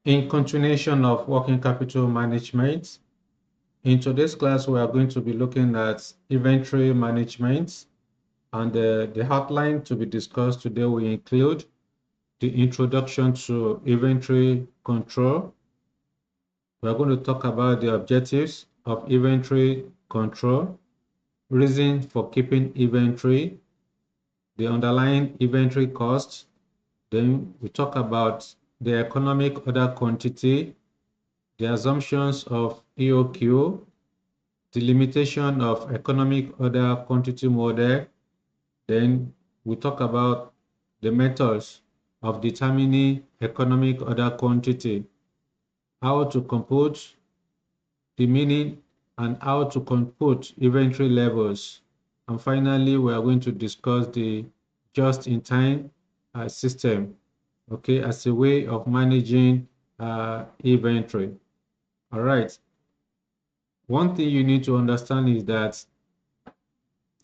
In continuation of working capital management, in today's class, we are going to be looking at inventory management, and the outline to be discussed today will include the introduction to inventory control. We are going to talk about the objectives of inventory control, reason for keeping inventory, the underlying inventory costs. Then we talk about the economic order quantity, the assumptions of EOQ, the limitation of economic order quantity model. Then we talk about the methods of determining economic order quantity, how to compute the meaning and how to compute inventory levels. And finally, we are going to discuss the just-in-time system, okay, as a way of managing inventory. All right. One thing you need to understand is that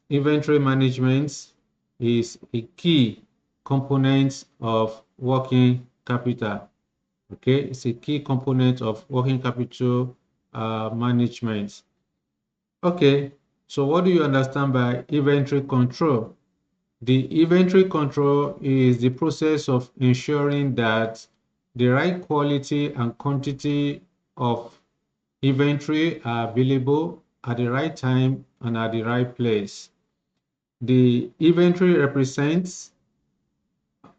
inventory management is a key component of working capital. Okay, it's a key component of working capital management. Okay, so what do you understand by inventory control? The inventory control is the process of ensuring that the right quality and quantity of inventory are available at the right time and at the right place. The inventory represents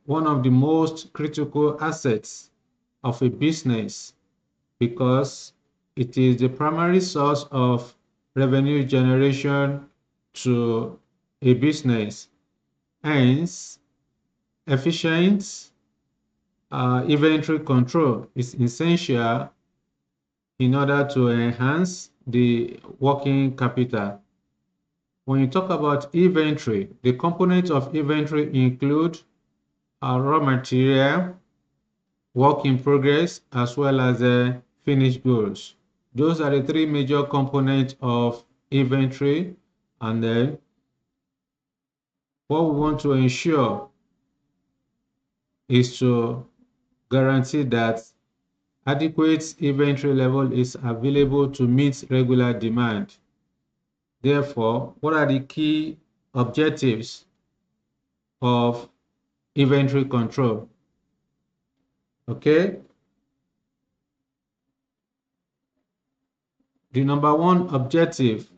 one of the most critical assets of a business because it is the primary source of revenue generation to a business. Hence, efficient inventory control is essential in order to enhance the working capital. When you talk about inventory, the components of inventory include raw material, work in progress, as well as finished goods. Those are the three major components of inventory. And then what we want to ensure is to guarantee that adequate inventory level is available to meet regular demand. Therefore, what are the key objectives of inventory control? Okay. The number one objective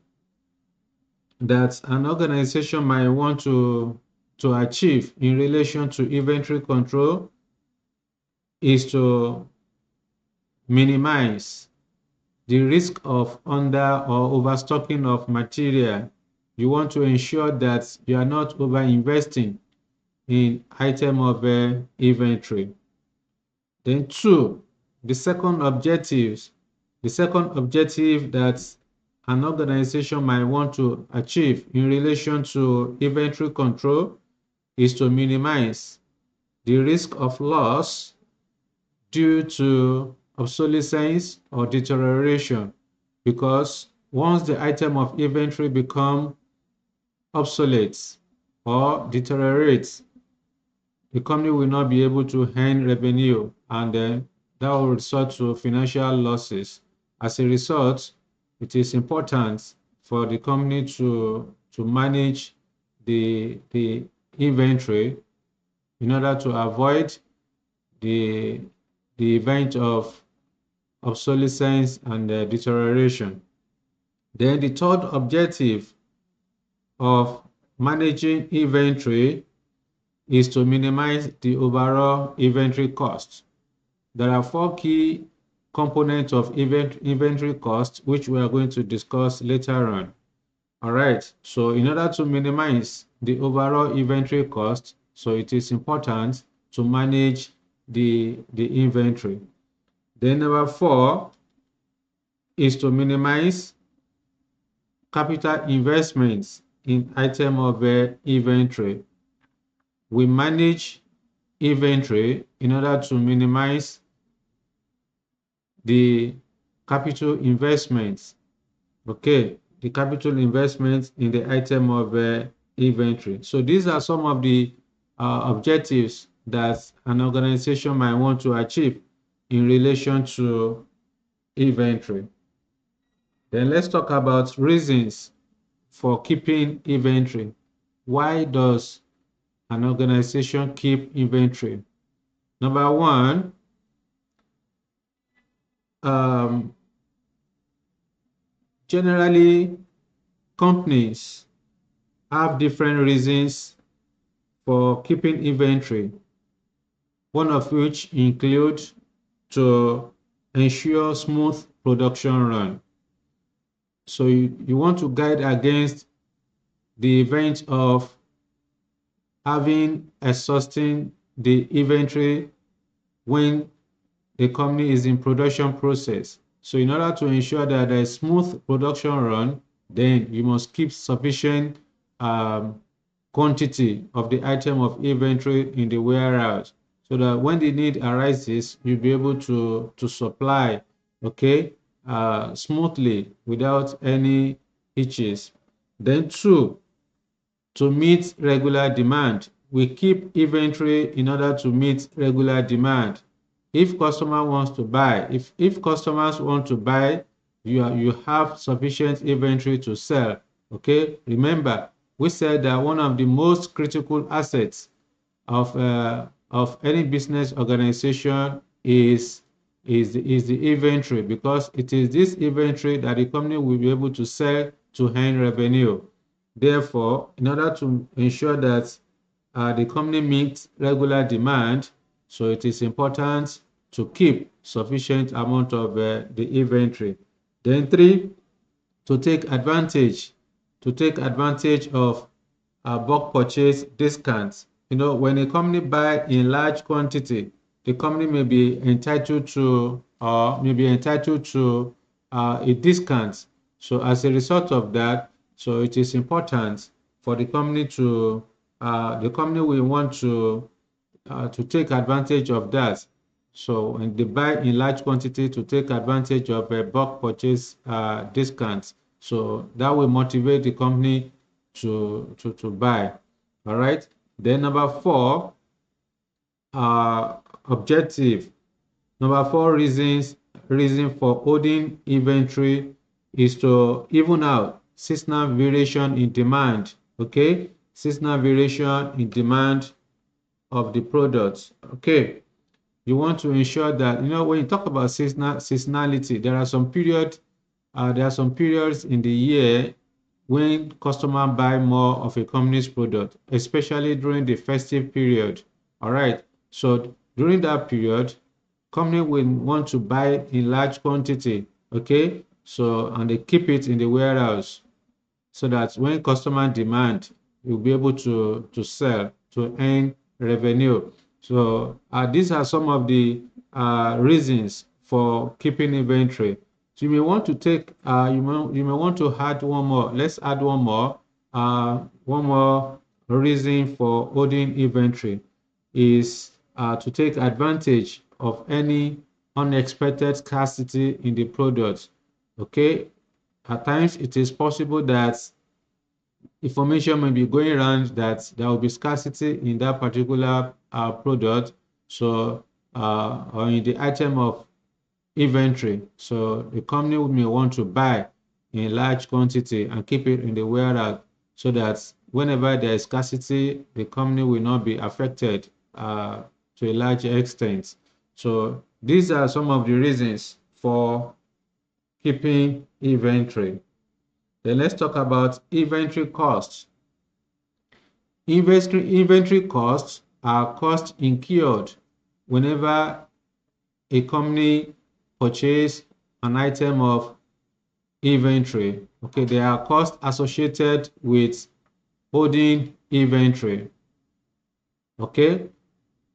that an organization might want to achieve in relation to inventory control is to minimize the risk of under or overstocking of material. You want to ensure that you are not over investing in item of inventory. Then two, the second objective that an organization might want to achieve in relation to inventory control is to minimize the risk of loss due to obsolescence or deterioration, because once the item of inventory become obsolete or deteriorates, the company will not be able to earn revenue, and then that will result to financial losses. As a result, it is important for the company to manage the inventory in order to avoid the event of obsolescence and deterioration. Then the third objective of managing inventory is to minimize the overall inventory cost. There are four key components of inventory cost, which we are going to discuss later on. All right, so in order to minimize the overall inventory cost, so it is important to manage the inventory. Then number four is to minimize capital investments in item of inventory. We manage inventory in order to minimize the capital investments. Okay, the capital investments in the item of inventory. So these are some of the objectives that an organization might want to achieve in relation to inventory. Then let's talk about reasons for keeping inventory. Why does an organization keep inventory? Number one, um, generally companies have different reasons for keeping inventory, one of which include to ensure smooth production run. So you want to guide against the event of having exhausting the inventory when the company is in production process. So in order to ensure that there is smooth production run, then you must keep sufficient quantity of the item of inventory in the warehouse so that when the need arises, you'll be able to supply, okay, smoothly without any hitches. Then two, to meet regular demand. We keep inventory in order to meet regular demand. If customer wants to buy, if customers want to buy, you have sufficient inventory to sell. Okay, remember we said that one of the most critical assets of any business organization is the inventory, because it is this inventory that the company will be able to sell to earn revenue. Therefore, in order to ensure that the company meets regular demand, so it is important to keep sufficient amount of the inventory. Then three, to take advantage of bulk purchase discounts. When a company buy in large quantity, the company may be entitled to a discount. So as a result of that, so it is important for the company will want to take advantage of that. So when they buy in large quantity, to take advantage of a bulk purchase discounts. So that will motivate the company to buy. All right. Then number four, objective. Number four reason for holding inventory is to even out seasonal variation in demand. Okay, seasonal variation in demand of the products. Okay, you want to ensure that when you talk about seasonality, there are some periods in the year when customers buy more of a company's product, especially during the festive period. All right. So during that period, company will want to buy in large quantity. Okay. So and they keep it in the warehouse so that when customer demand, you'll be able to sell to earn revenue. So these are some of the reasons for keeping inventory. So you may want to take you may want to add one more. Let's add one more reason for holding inventory is to take advantage of any unexpected scarcity in the product. Okay, at times it is possible that information may be going around that there will be scarcity in that particular product, so or in the item of inventory. So the company may want to buy in large quantity and keep it in the warehouse so that whenever there is scarcity, the company will not be affected to a large extent. So these are some of the reasons for keeping inventory. Then let's talk about inventory costs. Inventory costs are costs incurred whenever a company purchase an item of inventory. Okay, there are costs associated with holding inventory. Okay,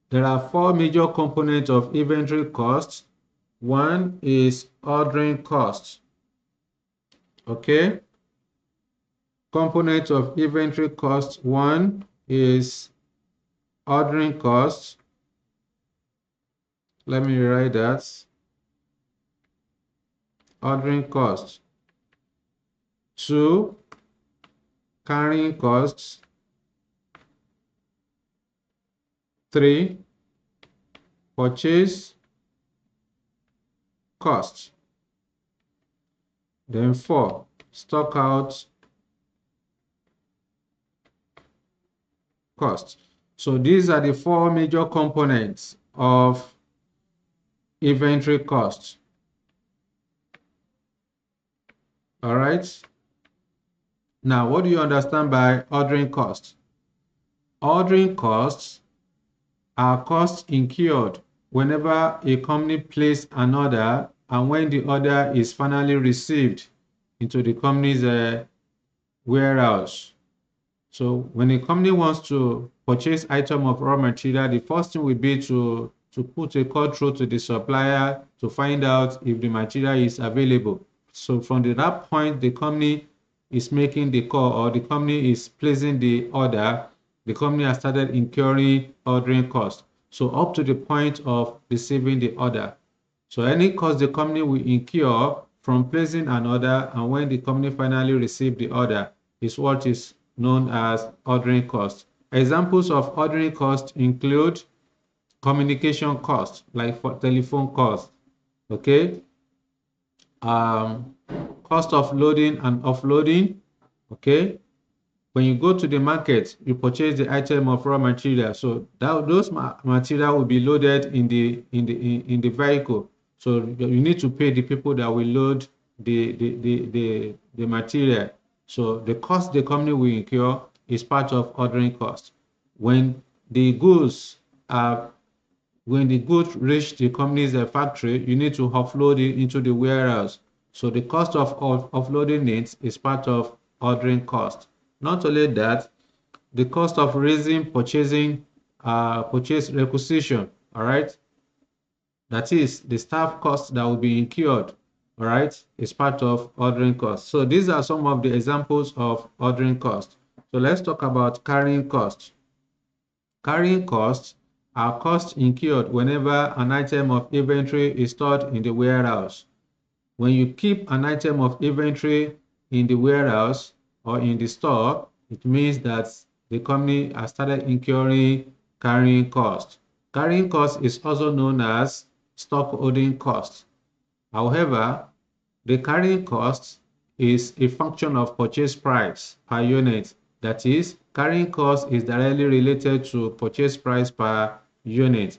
there are four major components of inventory costs. One is ordering costs. Okay, component of inventory costs. One is ordering costs. Let me write that. Ordering costs. Two, carrying costs. Three, purchase cost. Then 4, stock out cost. So these are the 4 major components of inventory cost. All right. Now, what do you understand by ordering cost? Ordering costs are costs incurred whenever a company places an order and when the order is finally received into the company's warehouse. So when a company wants to purchase item of raw material, the first thing will be to put a call through to the supplier to find out if the material is available. So from that point, the company is making the call or the company is placing the order, the company has started incurring ordering costs. So up to the point of receiving the order. So any cost the company will incur from placing an order and when the company finally receives the order is what is known as ordering cost. Examples of ordering cost include communication cost, like for telephone cost, okay? Cost of loading and offloading, okay? When you go to the market, you purchase the item of raw material. So those material will be loaded in the vehicle. So you need to pay the people that will load the material. So the cost the company will incur is part of ordering cost. When the goods are when the goods reach the company's factory, you need to offload it into the warehouse. So the cost of offloading it is part of ordering cost. Not only that, the cost of raising purchase requisition, all right? That is the staff cost that will be incurred, all right, is part of ordering cost. So these are some of the examples of ordering cost. So let's talk about carrying cost. Carrying costs are costs incurred whenever an item of inventory is stored in the warehouse. When you keep an item of inventory in the warehouse or in the store, it means that the company has started incurring carrying cost. Carrying cost is also known as stock holding cost. However, the carrying cost is a function of purchase price per unit. That is, carrying cost is directly related to purchase price per unit.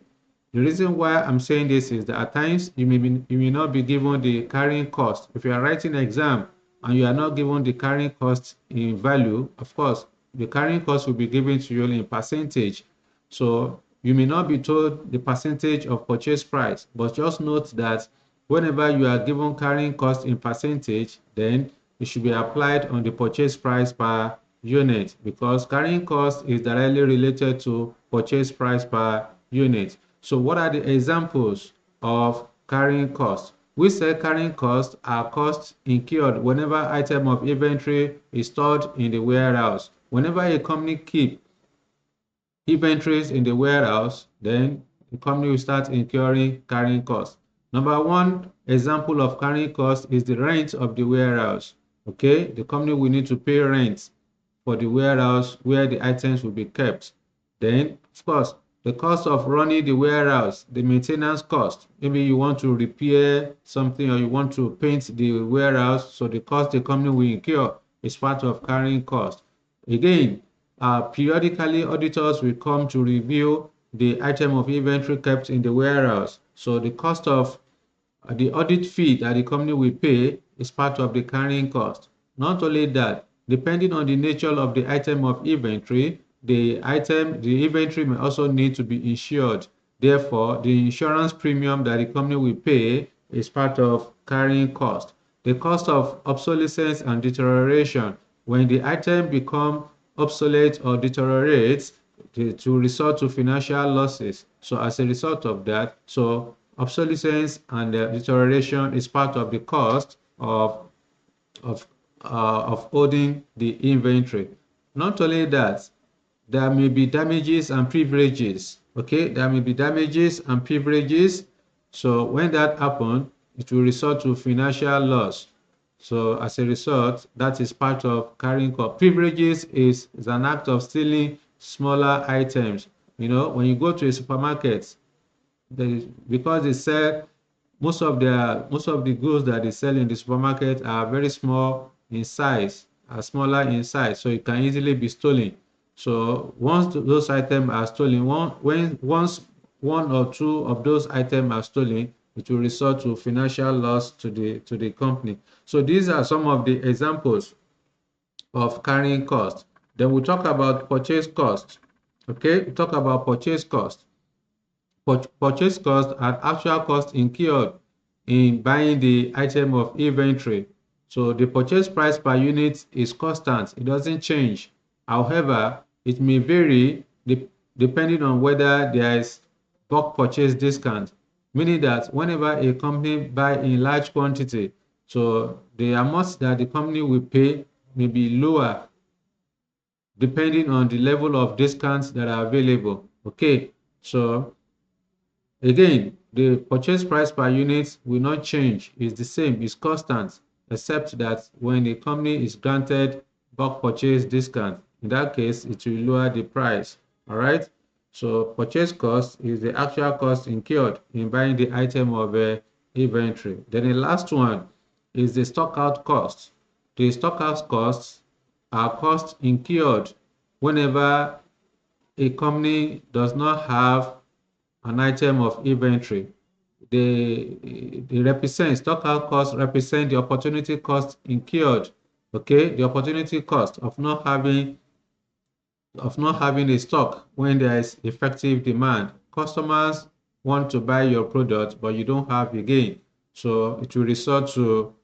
The reason why I'm saying this is that at times you may not be given the carrying cost. If you are writing an exam and you are not given the carrying cost in value, of course, the carrying cost will be given to you in percentage. So you may not be told the percentage of purchase price, but just note that whenever you are given carrying cost in percentage, then it should be applied on the purchase price per unit because carrying cost is directly related to purchase price per unit. So what are the examples of carrying costs? We say carrying costs are costs incurred whenever item of inventory is stored in the warehouse. Whenever a company keeps inventories in the warehouse, then the company will start incurring carrying costs. Number one example of carrying costs is the rent of the warehouse. Okay, the company will need to pay rent for the warehouse where the items will be kept. Then, of course, the cost of running the warehouse, the maintenance cost. Maybe you want to repair something or you want to paint the warehouse, so the cost the company will incur is part of carrying cost. Again, periodically auditors will come to review the item of inventory kept in the warehouse. So the cost of the audit fee that the company will pay is part of the carrying cost. Not only that, depending on the nature of the item of inventory, the inventory may also need to be insured. Therefore, the insurance premium that the company will pay is part of carrying cost. The cost of obsolescence and deterioration. When the item becomes obsolete or deteriorates, to resort to financial losses. So as a result of that, so obsolescence and deterioration is part of the cost of holding the inventory. Not only that, there may be damages and privileges. Okay, there may be damages and privileges. So when that happens, it will result to financial loss. So as a result, that is part of carrying cost. Privileges is an act of stealing smaller items. You know, when you go to a supermarket, because they sell most of the goods that they sell in the supermarket are very small in size, are smaller in size, so it can easily be stolen. So once those items are stolen, once one or two of those items are stolen, it will result to financial loss to the company. So these are some of the examples of carrying cost. Then we talk about purchase cost. Okay, we talk about purchase cost. Purchase cost and actual cost incurred in buying the item of inventory. So the purchase price per unit is constant, it doesn't change. However, it may vary depending on whether there is bulk purchase discount, meaning that whenever a company buy in large quantity, so the amount that the company will pay may be lower depending on the level of discounts that are available. Okay, so again, the purchase price per unit will not change. It's the same, it's constant, except that when a company is granted bulk purchase discount, in that case, it will lower the price. All right. So purchase cost is the actual cost incurred in buying the item of inventory. Then the last one is the stock out cost. The stock out costs are costs incurred whenever a company does not have an item of inventory. They represent stock out cost represent the opportunity cost incurred. Okay, the opportunity cost of not having a stock when there is effective demand. Customers want to buy your product, but you don't have again. So it will result to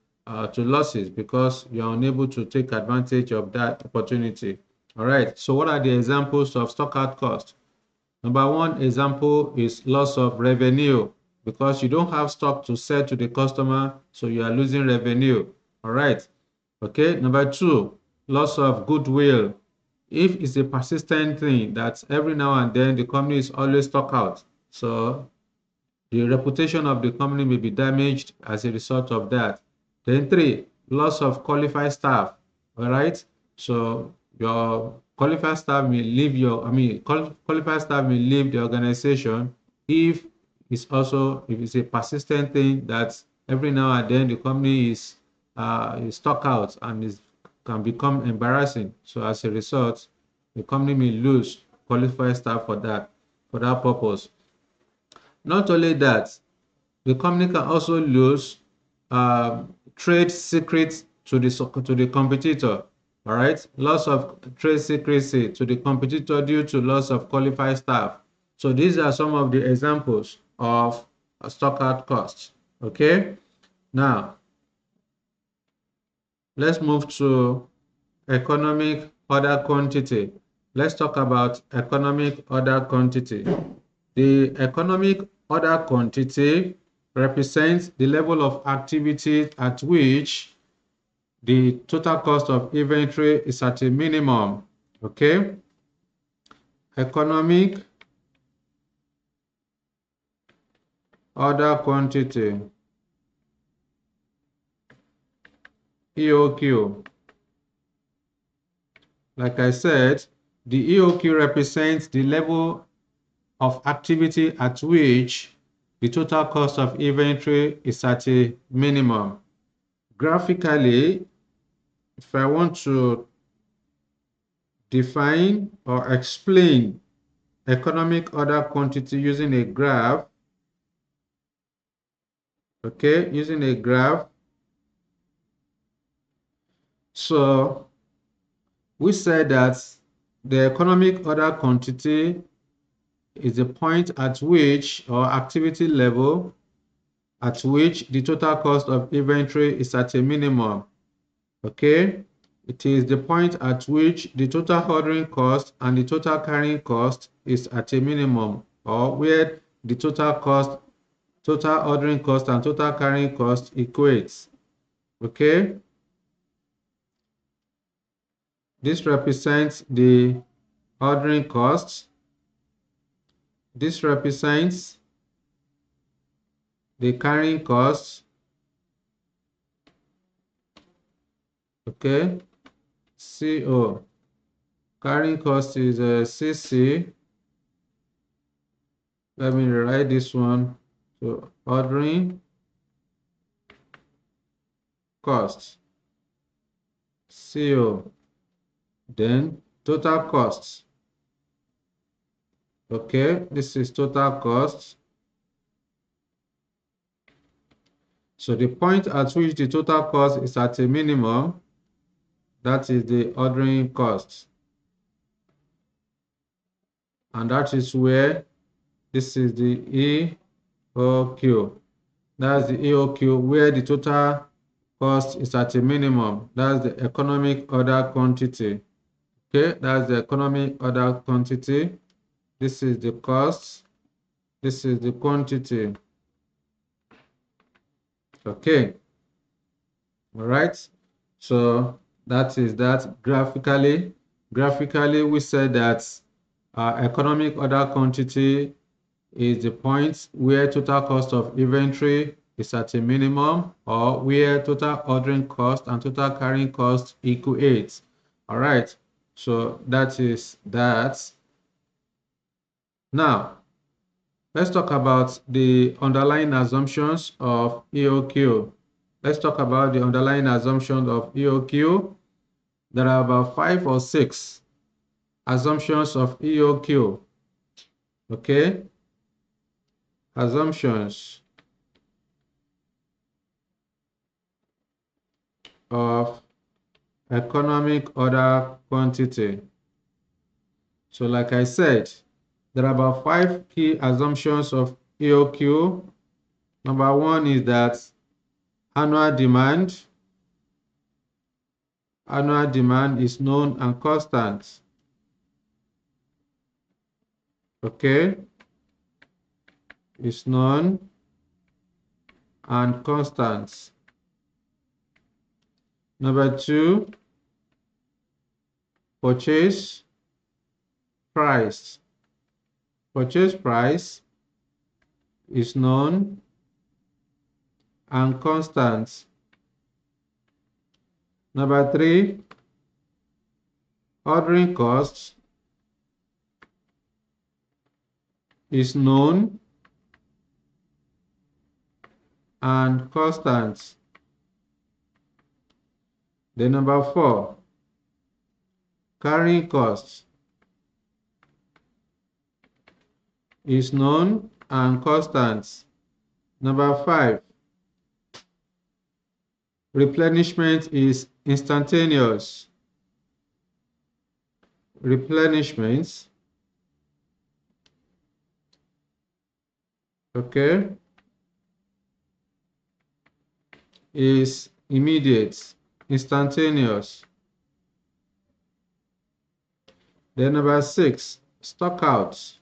losses because you are unable to take advantage of that opportunity. All right. So what are the examples of stock out cost? Number one example is loss of revenue because you don't have stock to sell to the customer, so you are losing revenue. All right. Okay. Number two, loss of goodwill. If it's a persistent thing that every now and then the company is always stock out, so the reputation of the company may be damaged as a result of that. Then three, loss of qualified staff. All right. So your qualified staff may leave qualified staff may leave the organization if if it's a persistent thing that every now and then the company is stock out and can become embarrassing. So as a result, the company may lose qualified staff for that purpose. Not only that, the company can also lose trade secrets to the competitor. All right, loss of trade secrecy to the competitor due to loss of qualified staff. So these are some of the examples of stock out costs. Okay, now let's move to economic order quantity. Let's talk about economic order quantity. The economic order quantity represents the level of activity at which the total cost of inventory is at a minimum. Okay? Economic order quantity, EOQ. Like I said, the EOQ represents the level of activity at which the total cost of inventory is at a minimum. Graphically, if I want to define or explain economic order quantity using a graph, okay, using a graph. So we said that the economic order quantity is the point at which, or activity level at which the total cost of inventory is at a minimum. Okay, it is the point at which the total ordering cost and the total carrying cost is at a minimum, or where the total ordering cost and total carrying cost equates. Okay, this represents the ordering cost. This represents the carrying cost. Okay, CO. Carrying cost is CC. Let me write this one. So ordering cost, CO, then total costs. Okay, this is total cost. So the point at which the total cost is at a minimum, that is the ordering cost. And that is where this is the EOQ. That's the EOQ where the total cost is at a minimum. That's the economic order quantity. Okay, that's the economic order quantity. This is the cost. This is the quantity. Okay. All right. So that is that graphically. Graphically, we said that economic order quantity is the point where total cost of inventory is at a minimum or where total ordering cost and total carrying cost equate. All right. So that is that. Now, let's talk about the underlying assumptions of EOQ. Let's talk about the underlying assumptions of EOQ. There are about 5 or 6 assumptions of EOQ. Okay? Assumptions of economic order quantity. So like I said, there are about 5 key assumptions of EOQ. Number 1 is that annual demand is known and constant. Okay? Is known and constant. Number 2, purchase price. Purchase price is known and constant. Number 3, ordering cost is known and constant. Then number 4, carrying cost is known and constant. Number 5, replenishment is instantaneous. Replenishment, okay, is immediate, instantaneous. Then number 6, stock out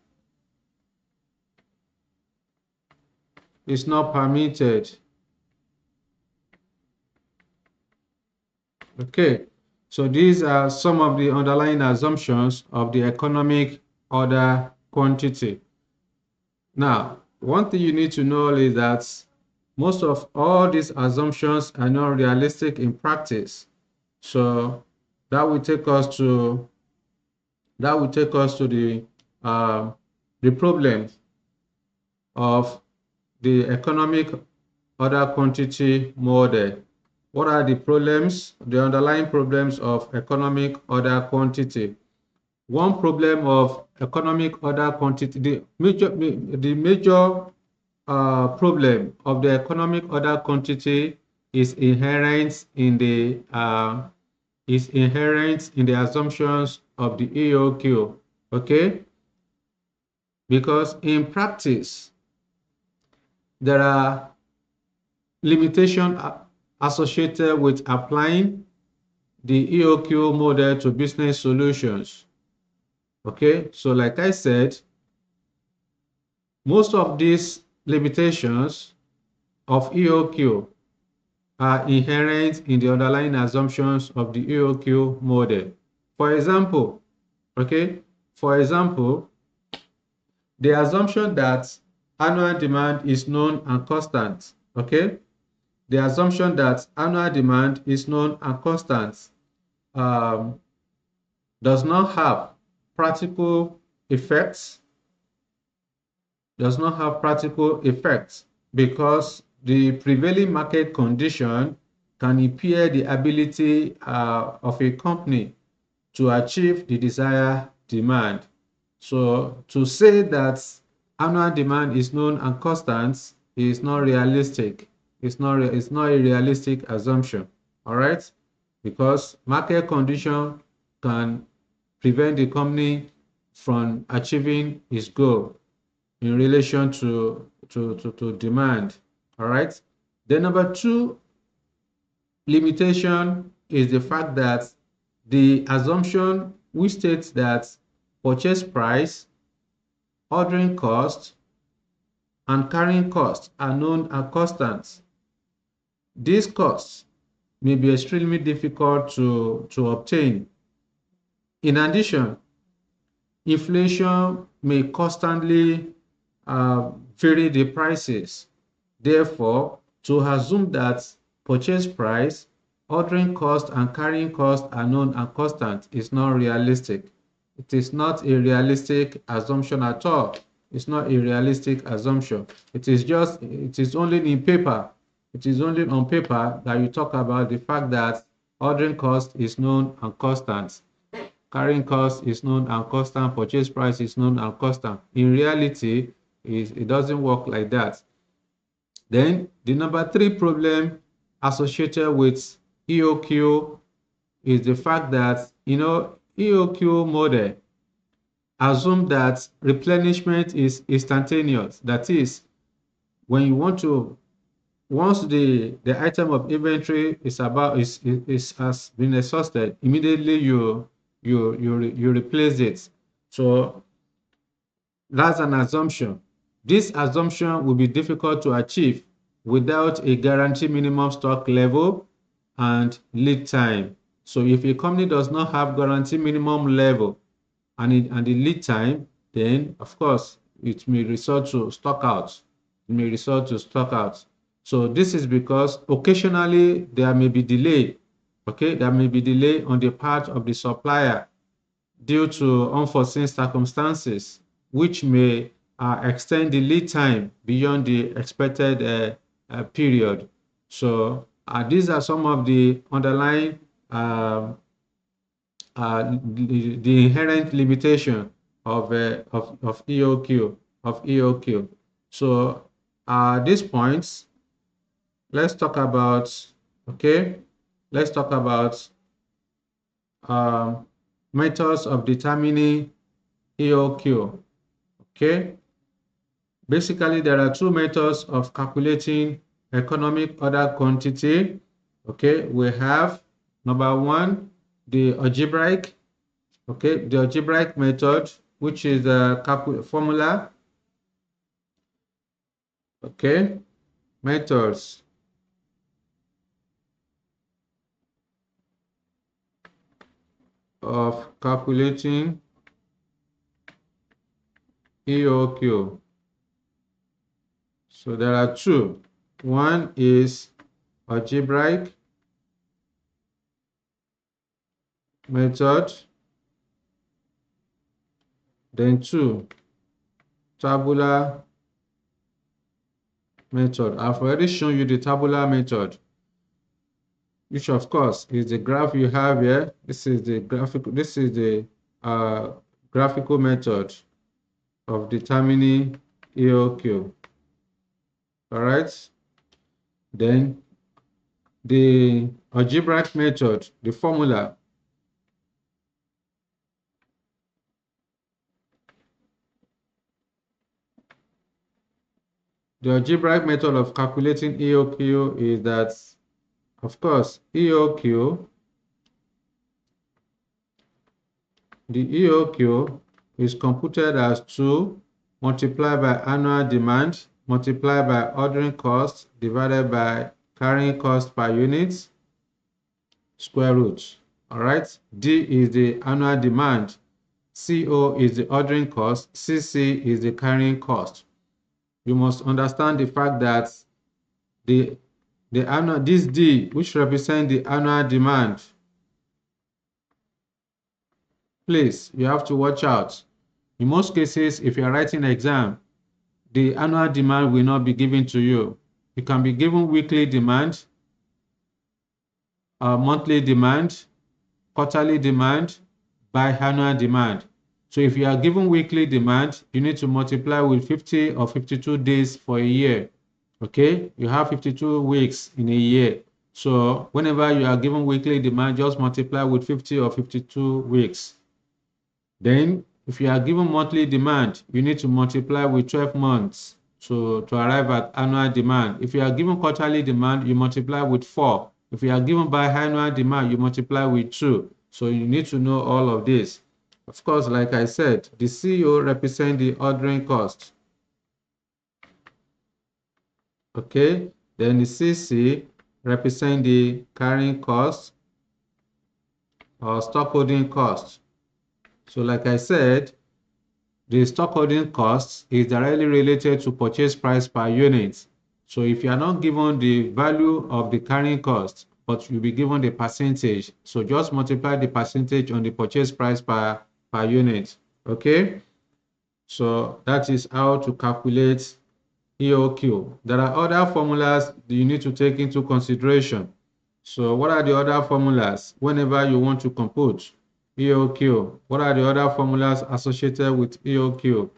is not permitted. Okay, so these are some of the underlying assumptions of the economic order quantity. Now, one thing you need to know is that most of all these assumptions are not realistic in practice. So that will take us to the problem of the economic order quantity model. What are the problems, the underlying problems of economic order quantity? One problem of economic order quantity, the major problem of the economic order quantity is inherent in the assumptions of the EOQ. Okay, because in practice there are limitations associated with applying the EOQ model to business solutions. Okay, so like I said, most of these limitations of EOQ are inherent in the underlying assumptions of the EOQ model. For example, okay, the assumption that annual demand is known and constant, okay, the assumption that annual demand is known and constant does not have practical effects, because the prevailing market condition can impair the ability of a company to achieve the desired demand. So to say that annual demand is known and constant is not realistic. It's not a realistic assumption. All right, because market condition can prevent the company from achieving its goal in relation to demand. All right. The number two limitation is the fact that the assumption which states that purchase price, ordering cost, and carrying cost are known and constant. These costs may be extremely difficult to obtain. In addition, inflation may constantly vary the prices. Therefore, to assume that purchase price, ordering cost, and carrying cost are known and constant is not realistic. It is not a realistic assumption at all. It's not a realistic assumption. It is only in paper. It is only on paper that you talk about the fact that ordering cost is known and constant. Carrying cost is known and constant, purchase price is known and constant. In reality, it doesn't work like that. Then the number three problem associated with EOQ is the fact that, EOQ model assume that replenishment is instantaneous. That is, when you want to, once the item of inventory has been exhausted, immediately you replace it. So that's an assumption. This assumption will be difficult to achieve without a guaranteed minimum stock level and lead time. So if a company does not have guaranteed minimum level and the lead time, then of course it may resort to stock out. It may resort to stock out. So this is because occasionally there may be delay. Okay, there may be delay on the part of the supplier due to unforeseen circumstances, which may extend the lead time beyond the expected period. So these are some of the underlying the inherent limitation of EOQ. So at this point, let's talk about methods of determining EOQ. Okay, basically there are two methods of calculating economic order quantity. Okay, we have number one, the algebraic method, which is a formula. Okay, methods of calculating EOQ. So there are two. One is algebraic method, then two, tabular method. I've already shown you the tabular method, which of course is the graph you have here. This is the graphical method of determining EOQ. All right. Then the algebraic method, the formula. The algebraic method of calculating EOQ is that, of course, the EOQ is computed as 2 multiplied by annual demand multiplied by ordering cost divided by carrying cost per unit square root. All right. D is the annual demand. CO is the ordering cost. CC is the carrying cost. You must understand the fact that this D, which represents the annual demand, please, you have to watch out. In most cases, if you are writing an exam, the annual demand will not be given to you. You can be given weekly demand, monthly demand, quarterly demand, biannual demand. So if you are given weekly demand, you need to multiply with 50 or 52 days for a year. Okay, you have 52 weeks in a year. So whenever you are given weekly demand, just multiply with 50 or 52 weeks. Then if you are given monthly demand, you need to multiply with 12 months to arrive at annual demand. If you are given quarterly demand, you multiply with 4. If you are given biannual demand, you multiply with 2. So you need to know all of this. Of course, like I said, the CO represents the ordering cost. Okay, then the CC represents the carrying cost or stock holding cost. So like I said, the stock holding cost is directly related to purchase price per unit. So if you are not given the value of the carrying cost, but you'll be given the percentage, so just multiply the percentage on the purchase price per unit. Okay, so that is how to calculate EOQ. There are other formulas that you need to take into consideration. So what are the other formulas whenever you want to compute EOQ? What are the other formulas associated with EOQ?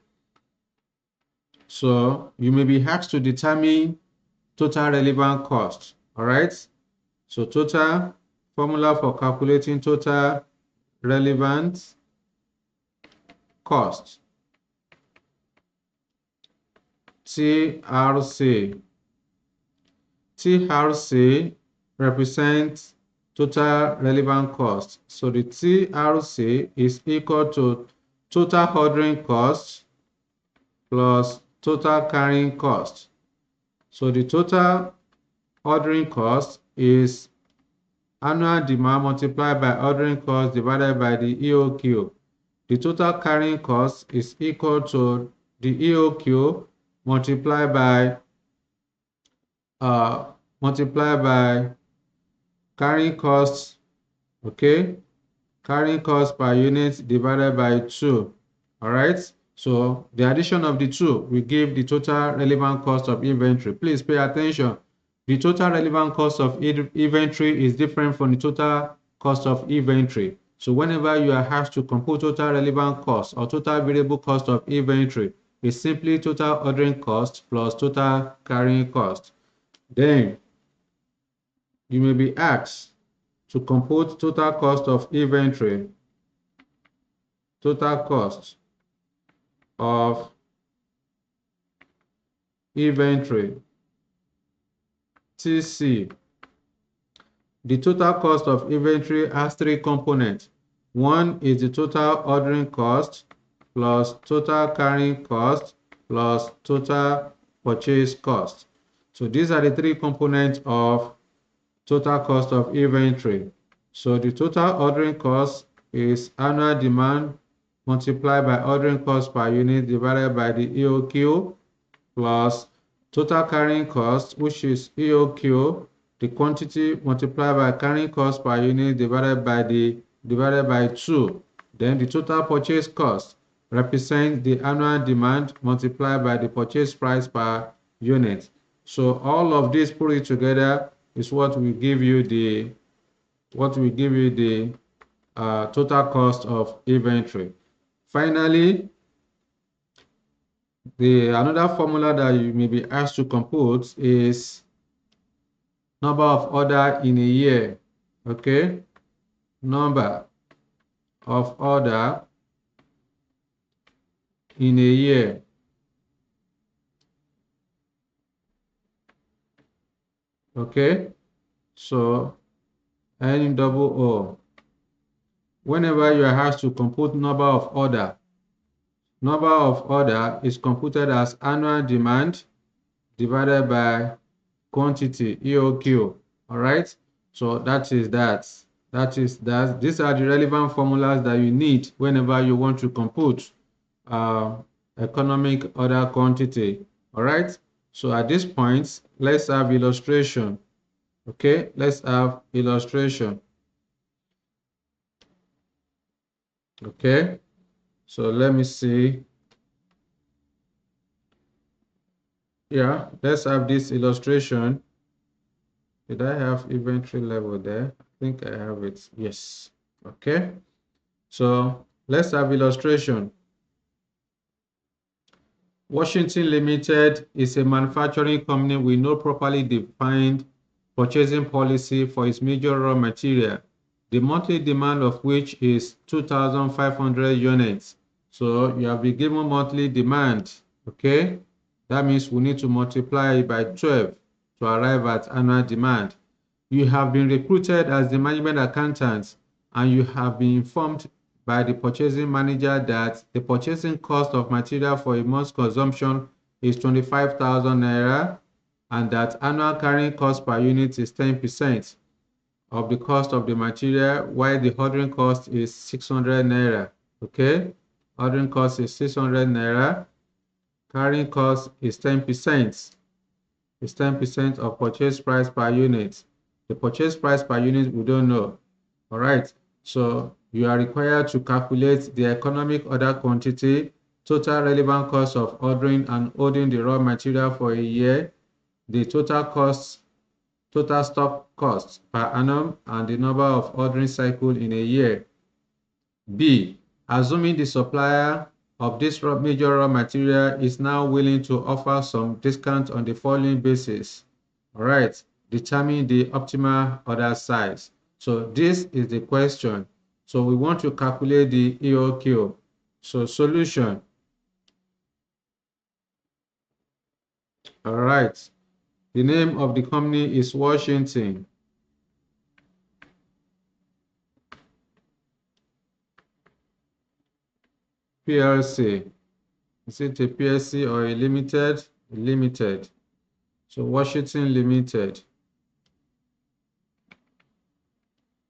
So you may be asked to determine total relevant cost. All right. So total formula for calculating total relevant cost. TRC. TRC represents total relevant cost. So the TRC is equal to total ordering cost plus total carrying cost. So the total ordering cost is annual demand multiplied by ordering cost divided by the EOQ. The total carrying cost is equal to the EOQ multiplied by uh, carrying cost, okay, carrying cost per unit divided by 2. All right. So the addition of the 2 will give the total relevant cost of inventory. Please pay attention. The total relevant cost of inventory is different from the total cost of inventory. So whenever you are asked to compute total relevant cost or total variable cost of inventory, it's simply total ordering cost plus total carrying cost. Then you may be asked to compute total cost of inventory, total cost of inventory, TC. The total cost of inventory has 3 components. One is the total ordering cost plus total carrying cost plus total purchase cost. So these are the 3 components of total cost of inventory. So the total ordering cost is annual demand multiplied by ordering cost per unit divided by the EOQ plus total carrying cost, which is EOQ, the quantity multiplied by carrying cost per unit divided by 2. Then the total purchase cost represents the annual demand multiplied by the purchase price per unit. So all of this put it together is what will give you the total cost of inventory. Finally, another formula that you may be asked to compute is number of order in a year. Okay, number of order in a year. Okay, so N double O. Whenever you are asked to compute number of order is computed as annual demand divided by quantity, EOQ. All right. So that is that. These are the relevant formulas that you need whenever you want to compute economic order quantity. All right. So at this point, let's have illustration. Okay, let's have illustration. Okay, so let me see. Yeah, let's have this illustration. Did I have inventory level there? I think I have it. Yes. Okay. So let's have illustration. Washington Limited is a manufacturing company with no properly defined purchasing policy for its major raw material, the monthly demand of which is 2,500 units. So you have been given monthly demand, okay? That means we need to multiply it by 12 to arrive at annual demand. You have been recruited as the management accountant and you have been informed by the purchasing manager that the purchasing cost of material for a month's consumption is 25,000 naira and that annual carrying cost per unit is 10% of the cost of the material, while the ordering cost is 600 naira. Okay, ordering cost is 600 naira, carrying cost is 10%. It's 10% of purchase price per unit. The purchase price per unit we don't know. All right. So you are required to calculate the economic order quantity, total relevant cost of ordering and holding the raw material for a year, the total cost, total stock cost per annum, and the number of ordering cycle in a year. B. Assuming the supplier of this major raw material is now willing to offer some discount on the following basis. All right, determine the optimal order size. So this is the question. So we want to calculate the EOQ. So solution. All right, the name of the company is Washington. PLC. Is it a PLC or a limited? Limited. So Washington Limited.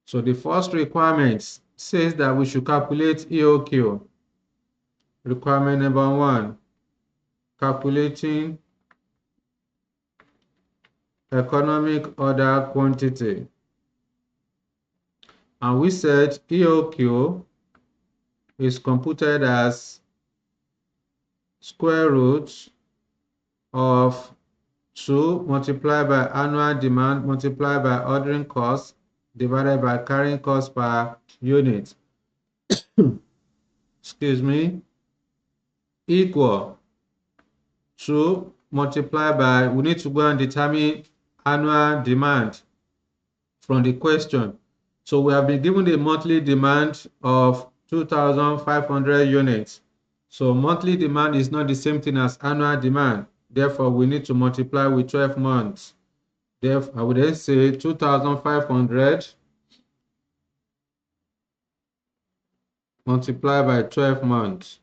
So the first requirement says that we should calculate EOQ. Requirement number 1, calculating economic order quantity. And we said EOQ is computed as square root of 2 multiplied by annual demand multiplied by ordering cost divided by carrying cost per unit. Excuse me, equal 2 multiplied by, we need to go and determine annual demand from the question. So we have been given the monthly demand of 2,500 units. So monthly demand is not the same thing as annual demand. Therefore, we need to multiply with 12 months. Therefore, I would then say 2,500 multiplied by 12 months.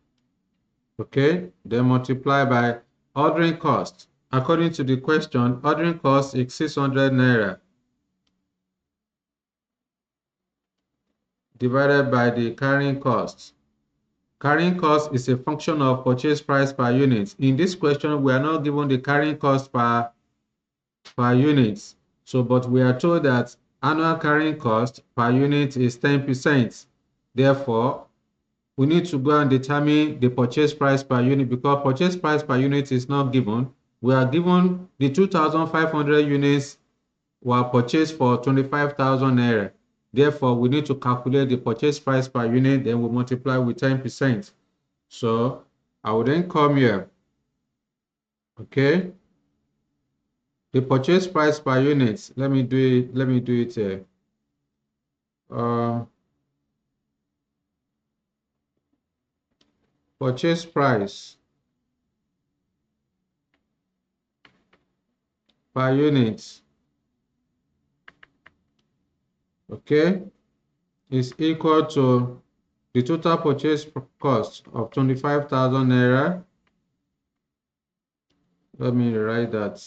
Okay, then multiply by ordering cost. According to the question, ordering cost is 600 naira divided by the carrying cost. Carrying cost is a function of purchase price per unit. In this question, we are not given the carrying cost per unit. So, but we are told that annual carrying cost per unit is 10%. Therefore, we need to go and determine the purchase price per unit because purchase price per unit is not given. We are given the 2,500 units were purchased for 25,000 naira. Therefore, we need to calculate the purchase price per unit, then we multiply with 10%. So I will then come here. Okay. The purchase price per unit. Let me do it here. Purchase price per unit, okay, is equal to the total purchase cost of 25,000 naira. Let me write that.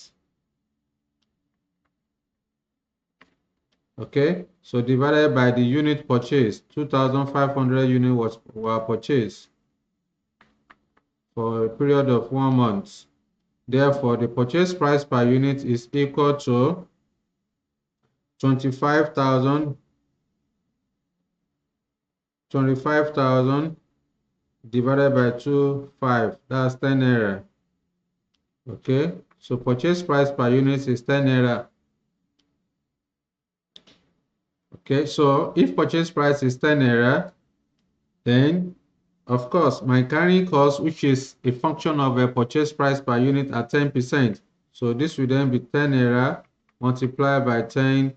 Okay, so divided by the unit purchased, 2,500 units were purchased for a period of 1 month. Therefore, the purchase price per unit is equal to 25,000 divided by 2,500, that's 10 naira. Okay, so purchase price per unit is 10 naira. Okay, so if purchase price is 10 naira, then of course my carrying cost, which is a function of a purchase price per unit at 10%. So this will then be 10 naira multiplied by 10%.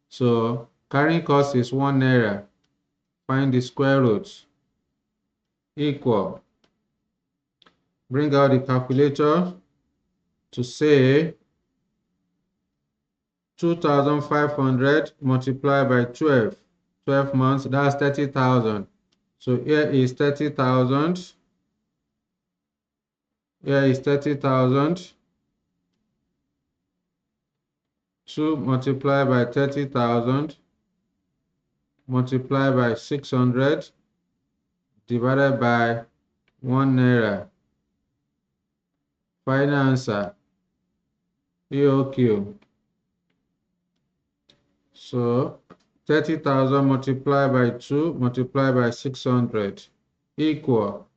So carrying cost is 1 naira. Find the square root. Equal. Bring out the calculator to say 2,500 multiplied by 12. 12 months, that's 30,000. So here is 30,000. Here is 30,000. 2 multiplied by 30,000 multiplied by 600 divided by 1 naira. Final answer, EOQ. So 30,000 multiplied by 2 multiplied by 600 equal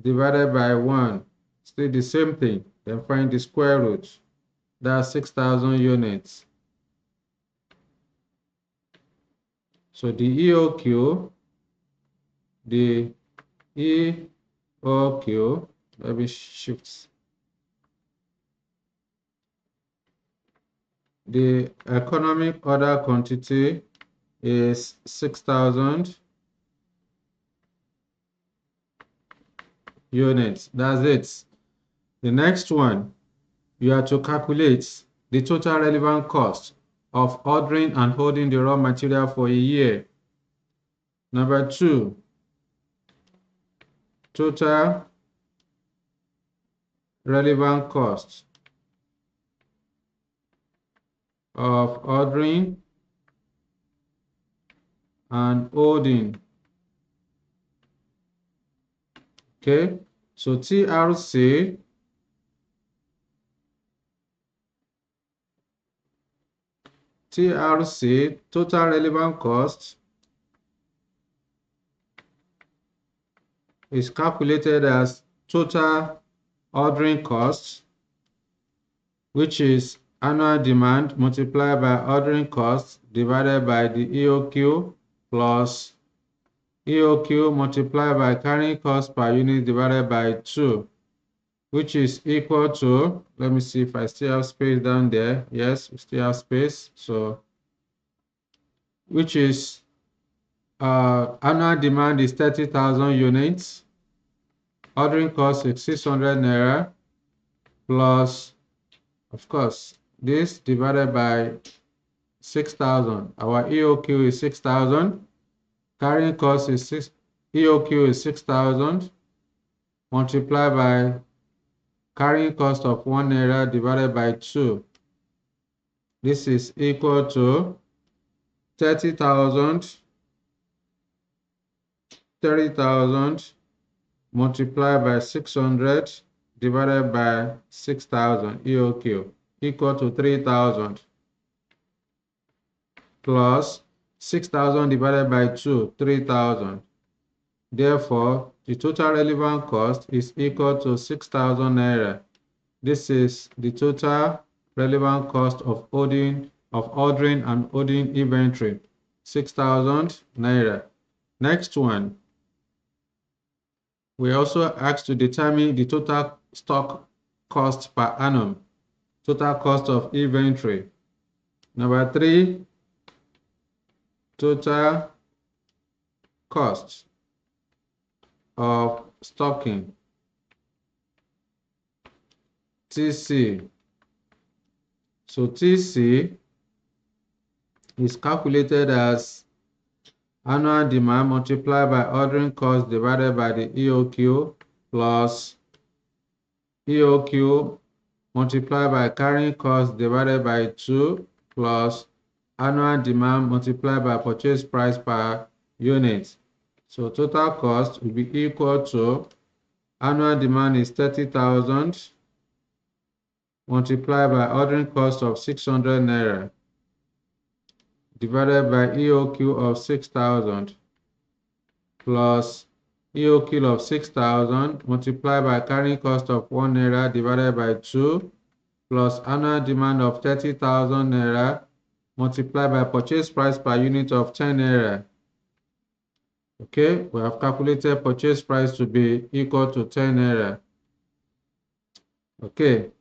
divided by 1. Still the same thing. Then find the square root. That's 6,000 units. So the EOQ, let me shift. The economic order quantity is 6,000 units. That's it. The next one, you have to calculate the total relevant cost of ordering and holding the raw material for a year. Number 2, total relevant cost of ordering and holding. Okay, so TRC total relevant cost is calculated as total ordering cost, which is annual demand multiplied by ordering cost divided by the EOQ plus EOQ multiplied by carrying cost per unit divided by 2, which is equal to, let me see if I still have space down there. Yes, we still have space. So, which is annual demand is 30,000 units. Ordering cost is 600 naira plus, of course, this divided by 6,000. Our EOQ is 6,000. Carrying cost is EOQ is 6,000 multiplied by carrying cost of 1 naira divided by 2. This is equal to 30,000 multiplied by 600 divided by 6,000 EOQ equal to 3,000 plus 6,000 divided by 2, 3,000. Therefore, the total relevant cost is equal to 6,000 naira. This is the total relevant cost of ordering and holding inventory, 6,000 naira. Next one, we also asked to determine the total stock cost per annum, total cost of inventory. Number 3, total cost of stocking, TC. So TC is calculated as annual demand multiplied by ordering cost divided by the EOQ plus EOQ multiplied by carrying cost divided by 2 plus annual demand multiplied by purchase price per unit. So total cost will be equal to annual demand is 30,000 multiplied by ordering cost of 600 naira divided by EOQ of 6,000 plus EOQ of 6,000 multiplied by carrying cost of 1 naira divided by 2 plus annual demand of 30,000 naira multiplied by purchase price per unit of 10 naira. Okay, we have calculated purchase price to be equal to 10 naira. Okay,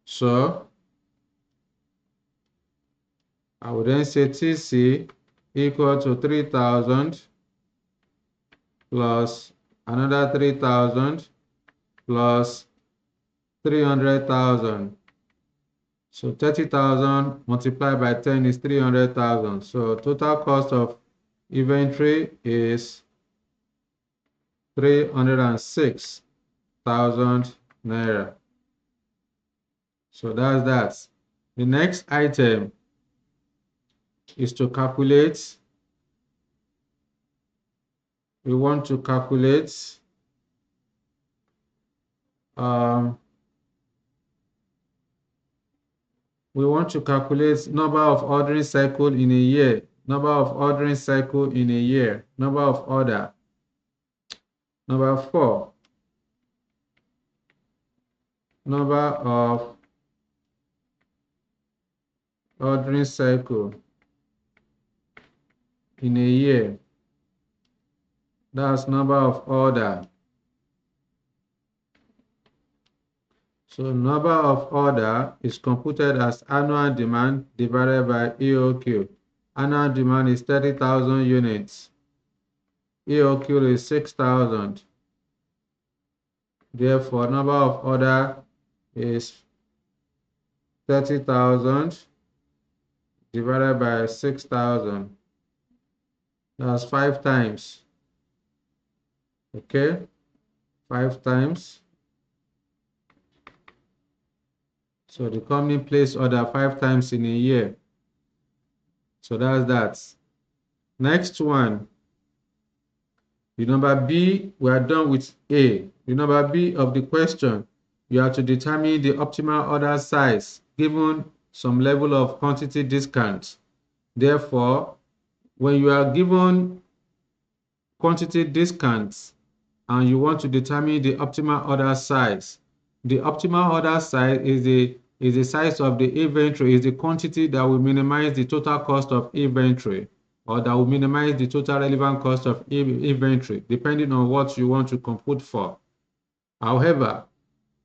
so I would then say TC equal to 3,000 plus another 3,000 plus 300,000. So 30,000 multiplied by 10 is 300,000. So total cost of inventory is 306,000 naira. So that's that. The next item is to calculate. We want to calculate number of ordering cycle in a year, number of ordering cycle in a year, number of order. Number 4, number of ordering cycle in a year. That's number of order. So number of order is computed as annual demand divided by EOQ. Annual demand is 30,000 units. EOQ is 6,000. Therefore, number of order is 30,000 divided by 6,000. That's 5 times. Okay, 5 times. So the company placed order 5 times in a year. So that's that. Next one, the number B, we are done with A. The number B of the question, you have to determine the optimal order size given some level of quantity discount. Therefore, when you are given quantity discounts and you want to determine the optimal order size, the optimal order size is the size of the inventory, is the quantity that will minimize the total cost of inventory, or that will minimize the total relevant cost of inventory, depending on what you want to compute for. However,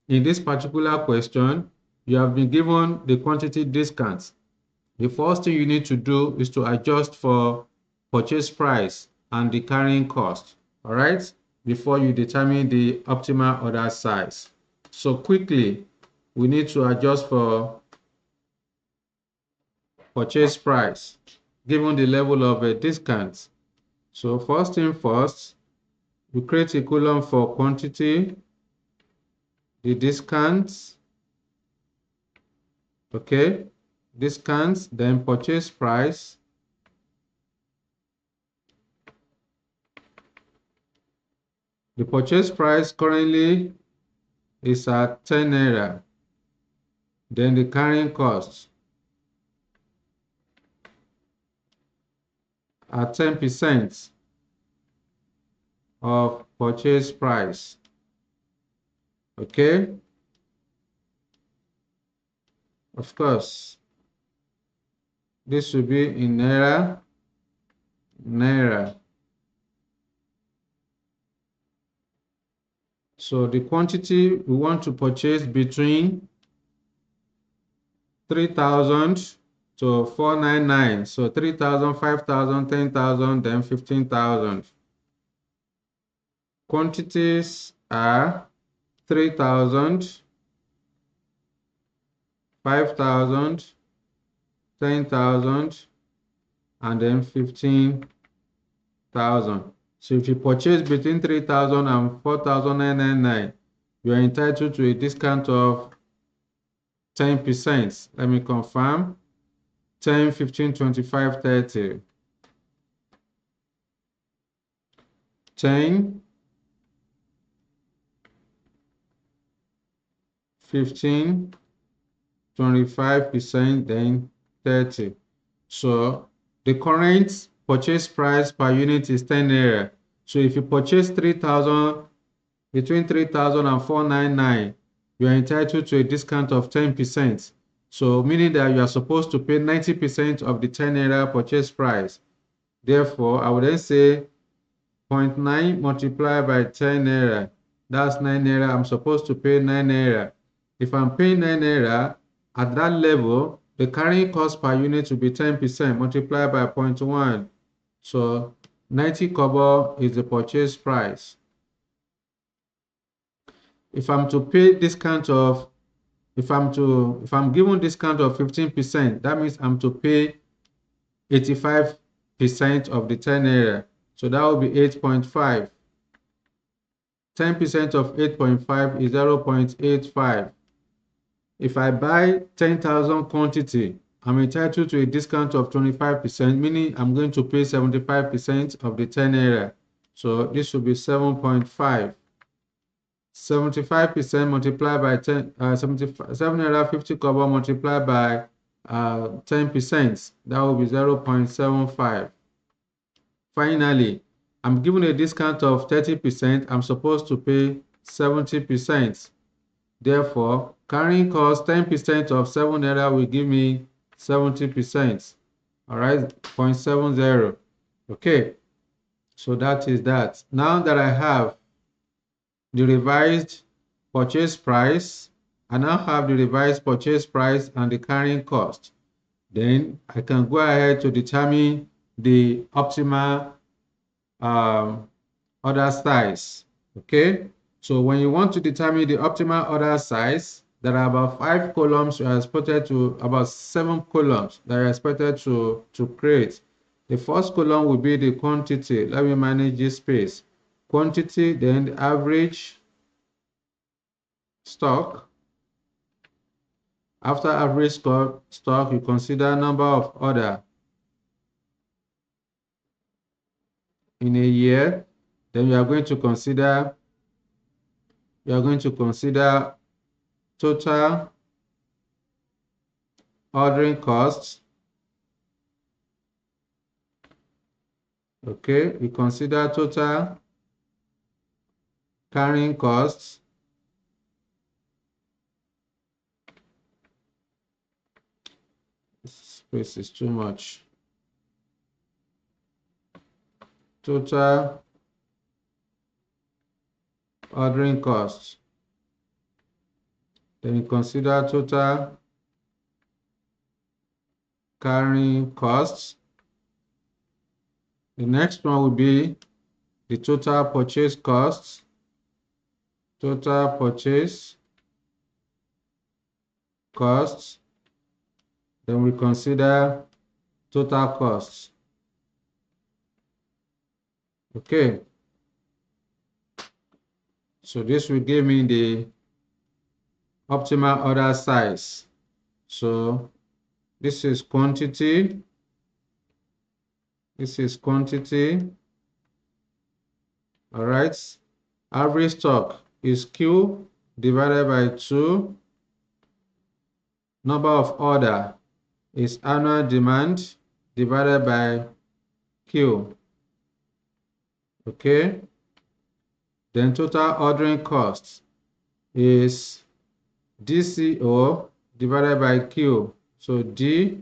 in this particular question, you have been given the quantity discounts. The first thing you need to do is to adjust for purchase price and the carrying cost, all right, before you determine the optimal order size. So quickly, we need to adjust for purchase price given the level of a discount. So first thing first, we create a column for quantity, the discounts, okay, discounts, then purchase price. The purchase price currently is at 10 naira. Then the carrying cost at 10% of purchase price. Okay. Of course, this will be in naira. So the quantity we want to purchase between 3,000 to 499. So 3,000, 5,000, 10,000, then 15,000. Quantities are 3,000, 5,000, 10,000, and then 15,000. So if you purchase between 3,000 and 4,999, you are entitled to a discount of 10%. Let me confirm. 10, 15, 25, 30. 10, 15, 25%, then 30. So the current purchase price per unit is 10 naira. So if you purchase 3,000, between 3,000 and 499, you are entitled to a discount of 10%. So meaning that you are supposed to pay 90% of the 10 naira purchase price. Therefore, I would then say 0.9 multiplied by 10 naira. That's 9 naira. I'm supposed to pay 9 naira. If I'm paying 9 naira, at that level, the carrying cost per unit will be 10% multiplied by 0.1. So 90 kobo is the purchase price. If I'm to pay discount of, if I'm given discount of 15%, that means I'm to pay 85% of the 10 naira. So that will be 8.5. 10% of 8.5 is 0.85. If I buy 10,000 quantity, I'm entitled to a discount of 25%, meaning I'm going to pay 75% of the 10 naira. So this should be 7.5. 75% multiplied by 10, 750 kobo multiplied by 10%, that will be 0.75. Finally, I'm given a discount of 30%, I'm supposed to pay 70%. Therefore, carrying cost 10% of 7 naira will give me 70%. All right, 0.70. Okay, so that is that. Now that I have the revised purchase price, I now have the revised purchase price and the carrying cost. Then I can go ahead to determine the optimal order size. Okay, so when you want to determine the optimal order size, there are about 5 columns you are expected to, about 7 columns that are expected to create. The first column will be the quantity. Let me manage this space. Quantity, then the average stock. After average stock, you consider number of order in a year. Then you are going to consider total ordering costs. Okay, we consider total carrying costs. This space is too much. Total ordering costs. Then we consider total carrying costs. The next one will be the total purchase costs. Total purchase costs. Then we consider total costs. Okay. So this will give me the optimal order size. So this is quantity. This is quantity. All right. Average stock is Q divided by 2. Number of order is annual demand divided by Q. Okay. Then total ordering cost is DCO divided by Q. So D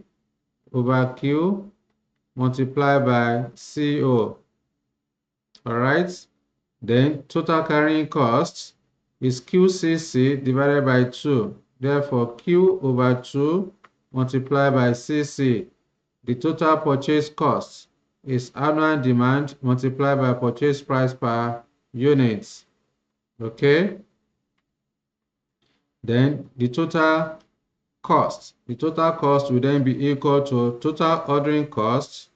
over Q multiplied by CO. All right. Then total carrying cost is QCC divided by 2. Therefore, Q over 2 multiplied by CC. The total purchase cost is annual demand multiplied by purchase price per unit. Okay. Then the total cost will then be equal to total ordering cost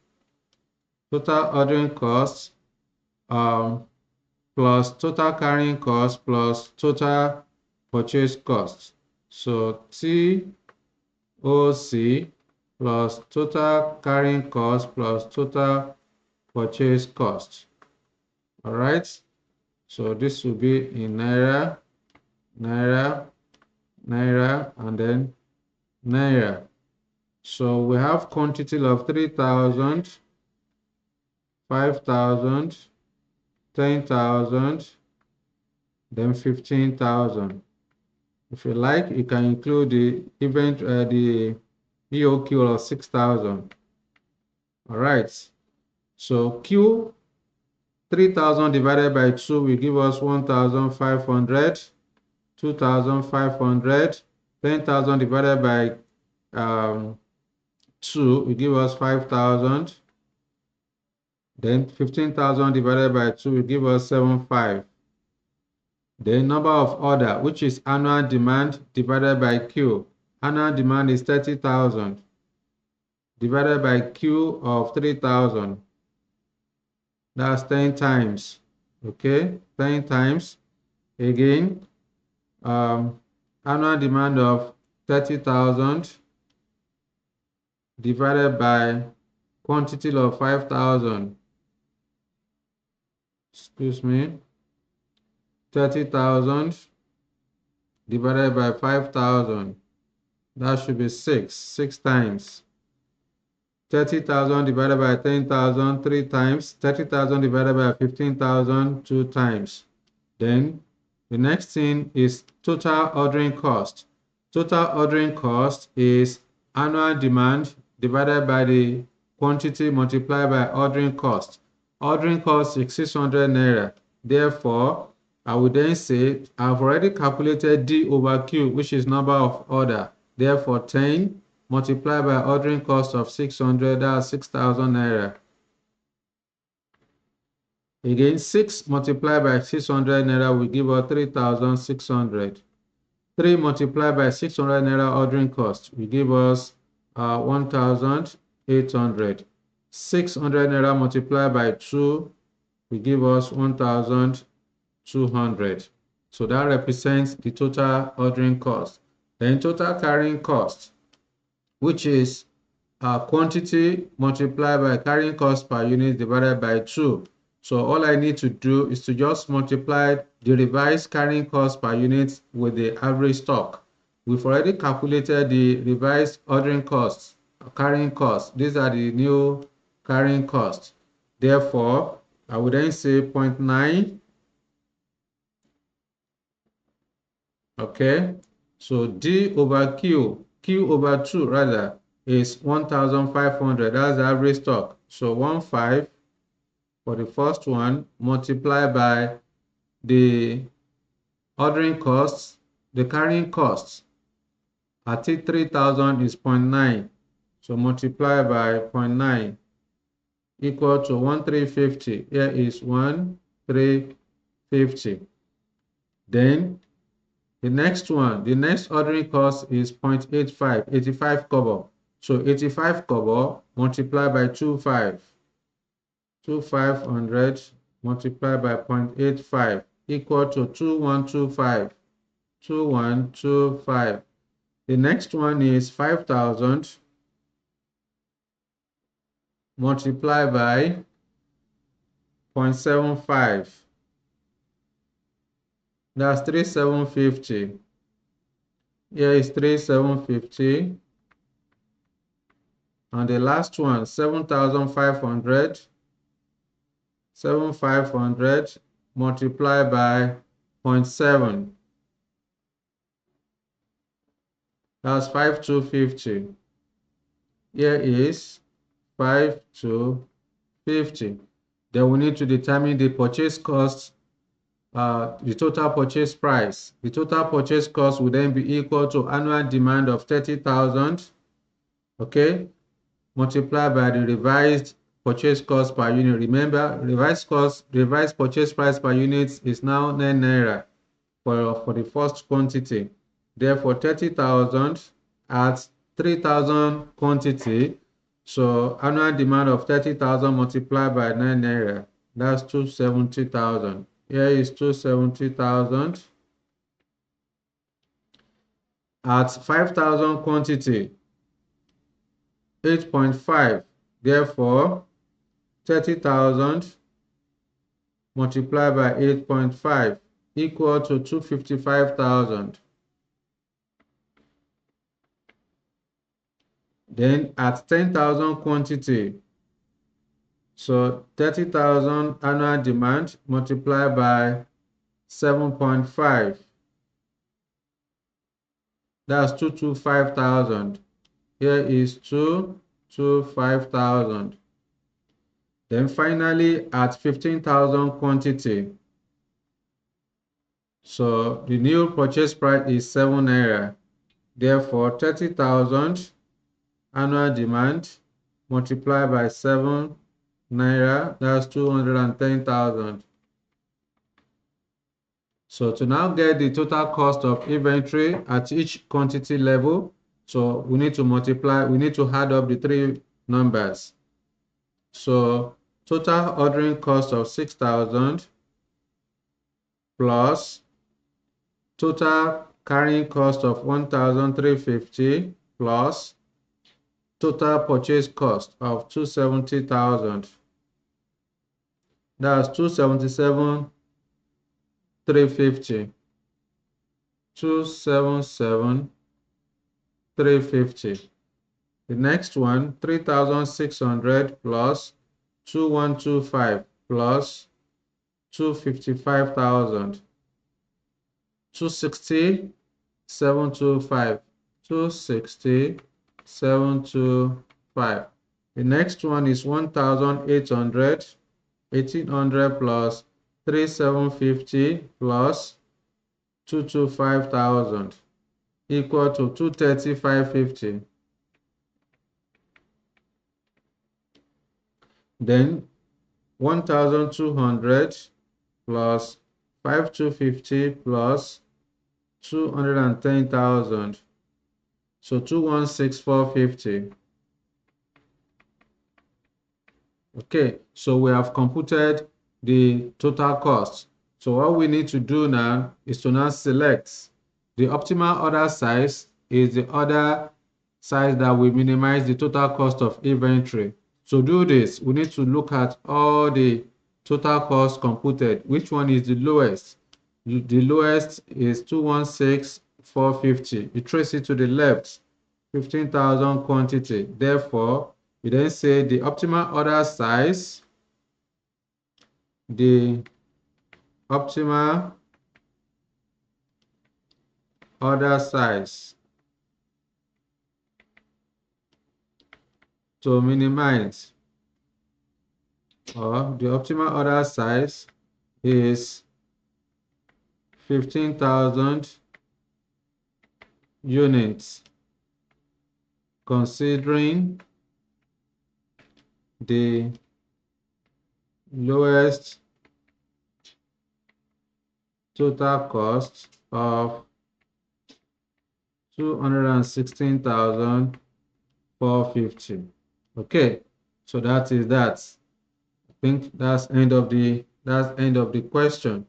plus total carrying cost plus total purchase cost. So TOC plus total carrying cost plus total purchase cost. All right. So this will be in naira, naira, naira, and then naira. So we have quantity of 3,000, 5,000, 10,000, then 15,000. If you like, you can include the the EOQ of 6,000. All right. So Q 3,000 divided by 2 will give us 1,500. 2,500. 10,000 divided by 2 will give us 5,000. Then 15,000 divided by 2 will give us 75. The number of order, which is annual demand divided by Q. Annual demand is 30,000 divided by Q of 3,000. That's 10 times. Okay, 10 times. Again, annual demand of 30,000 divided by quantity of 5,000. Excuse me. 30,000 divided by 5,000. That should be 6 times. 30,000 divided by 10,000 3 times. 30,000 divided by 15,000 2 times. Then the next thing is total ordering cost. Total ordering cost is annual demand divided by the quantity multiplied by ordering cost. Ordering cost is 600 naira. Therefore, I would then say I've already calculated D over Q, which is number of order. Therefore, 10 multiplied by ordering cost of 600, that's 6,000 naira. Again, 6 multiplied by 600 naira will give us 3,600. 3 multiplied by 600 naira ordering cost will give us 1,800. 600 naira multiplied by 2 will give us 1,200. So that represents the total ordering cost. Then total carrying cost, which is quantity multiplied by carrying cost per unit divided by 2. So all I need to do is to just multiply the revised carrying cost per unit with the average stock. We've already calculated the revised ordering costs, carrying costs. These are the new carrying costs. Therefore, I would then say 0.9. Okay, so D over Q, Q over 2 rather, is 1,500. That's the average stock. So 1,500 for the first one multiplied by the ordering costs, the carrying costs at 3,000 is 0.9. So multiply by 0.9 equal to 1,350. Here is 1,350. Then the next one, the next ordering cost is 0.85, 85 kobo. So 85 kobo multiplied by 2,500. 2,500 multiplied by 0.85 equal to 2,125. 2,125. The next one is 5,000 multiplied by 0.75. That's 3,750. Here is 3,750. And the last one, 7,500. 7,500 multiplied by 0.7. That's 5,250. Here is 5,250. Then we need to determine the purchase cost, the total purchase price. The total purchase cost will then be equal to annual demand of 30,000, okay, multiplied by the revised purchase cost per unit. Remember, revised purchase price per unit is now 9 naira for the first quantity. Therefore, 30,000 at 3,000 quantity. So annual demand of 30,000 multiplied by 9 naira. That's 270,000. Here is 270,000 at 5,000 quantity. 8.5. Therefore, 30,000 multiplied by 8.5 equal to 255,000. Then at 10,000 quantity, so 30,000 annual demand multiplied by 7.5 That's 225,000. Here is 225,000. Then finally at 15,000 quantity. So the new purchase price is 7 naira. Therefore 30,000 annual demand multiplied by 7 naira, that's 210,000. So to now get the total cost of inventory at each quantity level, so we need to add up the three numbers. So total ordering cost of 6,000 plus total carrying cost of 1,350 plus total purchase cost of 270,000. That's 277,350. 277,350. The next one, 3,600 plus 2,125 plus 255,000. 260,725. 260,725. The next one is 1,800. 1,800 plus 3,750 plus 225,000 equal to 230,550. Then 1,200 plus 5,250 plus 210,000. So 216,450. Okay, so we have computed the total cost. So what we need to do now is to now select the optimal order size is the order size that will minimize the total cost of inventory. To do this, we need to look at all the total cost computed. Which one is the lowest? The lowest is 216,450. You trace it to the left, 15,000 quantity. Therefore, you then say the optimal order size, the optimal order size to minimize, or the optimal order size is 15,000 units, considering the lowest total cost of 216,450. Okay, so that is that. I think that's end of the question.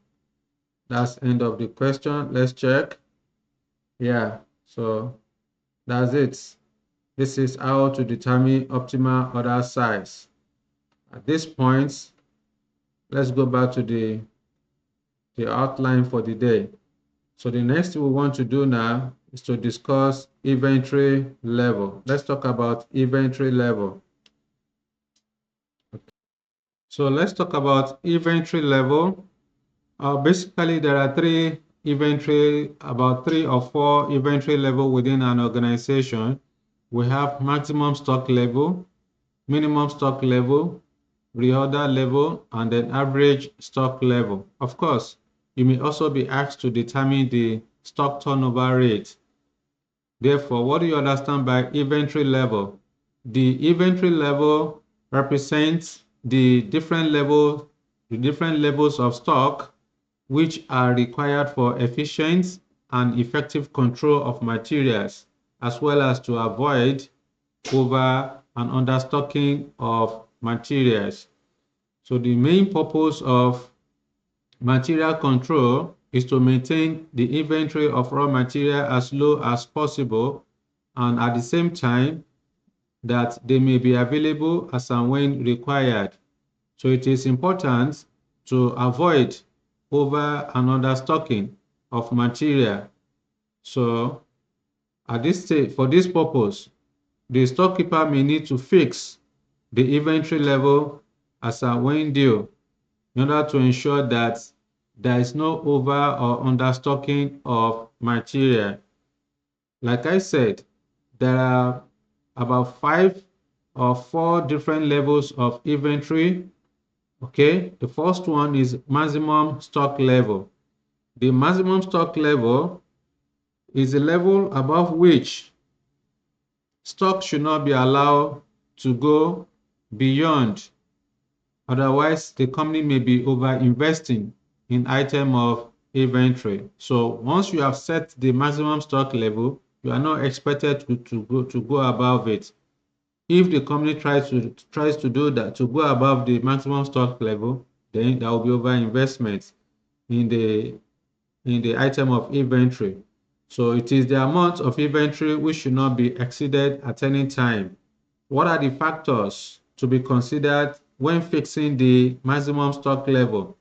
That's end of the question. Let's check. Yeah, so that's it. This is how to determine optimal order size. At this point, let's go back to the outline for the day. So the next thing we want to do now is to discuss inventory level. Let's talk about inventory level. Okay. So let's talk about inventory level. Basically, there are about 3 or 4 inventory level within an organization. We have maximum stock level, minimum stock level, reorder level, and then average stock level. Of course, you may also be asked to determine the stock turnover rate. Therefore, what do you understand by inventory level? The inventory level represents the different levels of stock which are required for efficient and effective control of materials, as well as to avoid over and understocking of materials. So the main purpose of material control is to maintain the inventory of raw material as low as possible, and at the same time that they may be available as and when required. So it is important to avoid over and understocking of material. So at this stage, for this purpose, the storekeeper may need to fix the inventory level as and when due in order to ensure that there is no over or understocking of material. Like I said, there are about 5 or 4 different levels of inventory. Okay, the first one is maximum stock level. The maximum stock level is the level above which stock should not be allowed to go beyond. Otherwise, the company may be over-investing in item of inventory. So once you have set the maximum stock level, you are not expected to go above it. If the company tries to do that, to go above the maximum stock level, then there will be over-investment in the item of inventory. So it is the amount of inventory which should not be exceeded at any time. What are the factors to be considered when fixing the maximum stock level?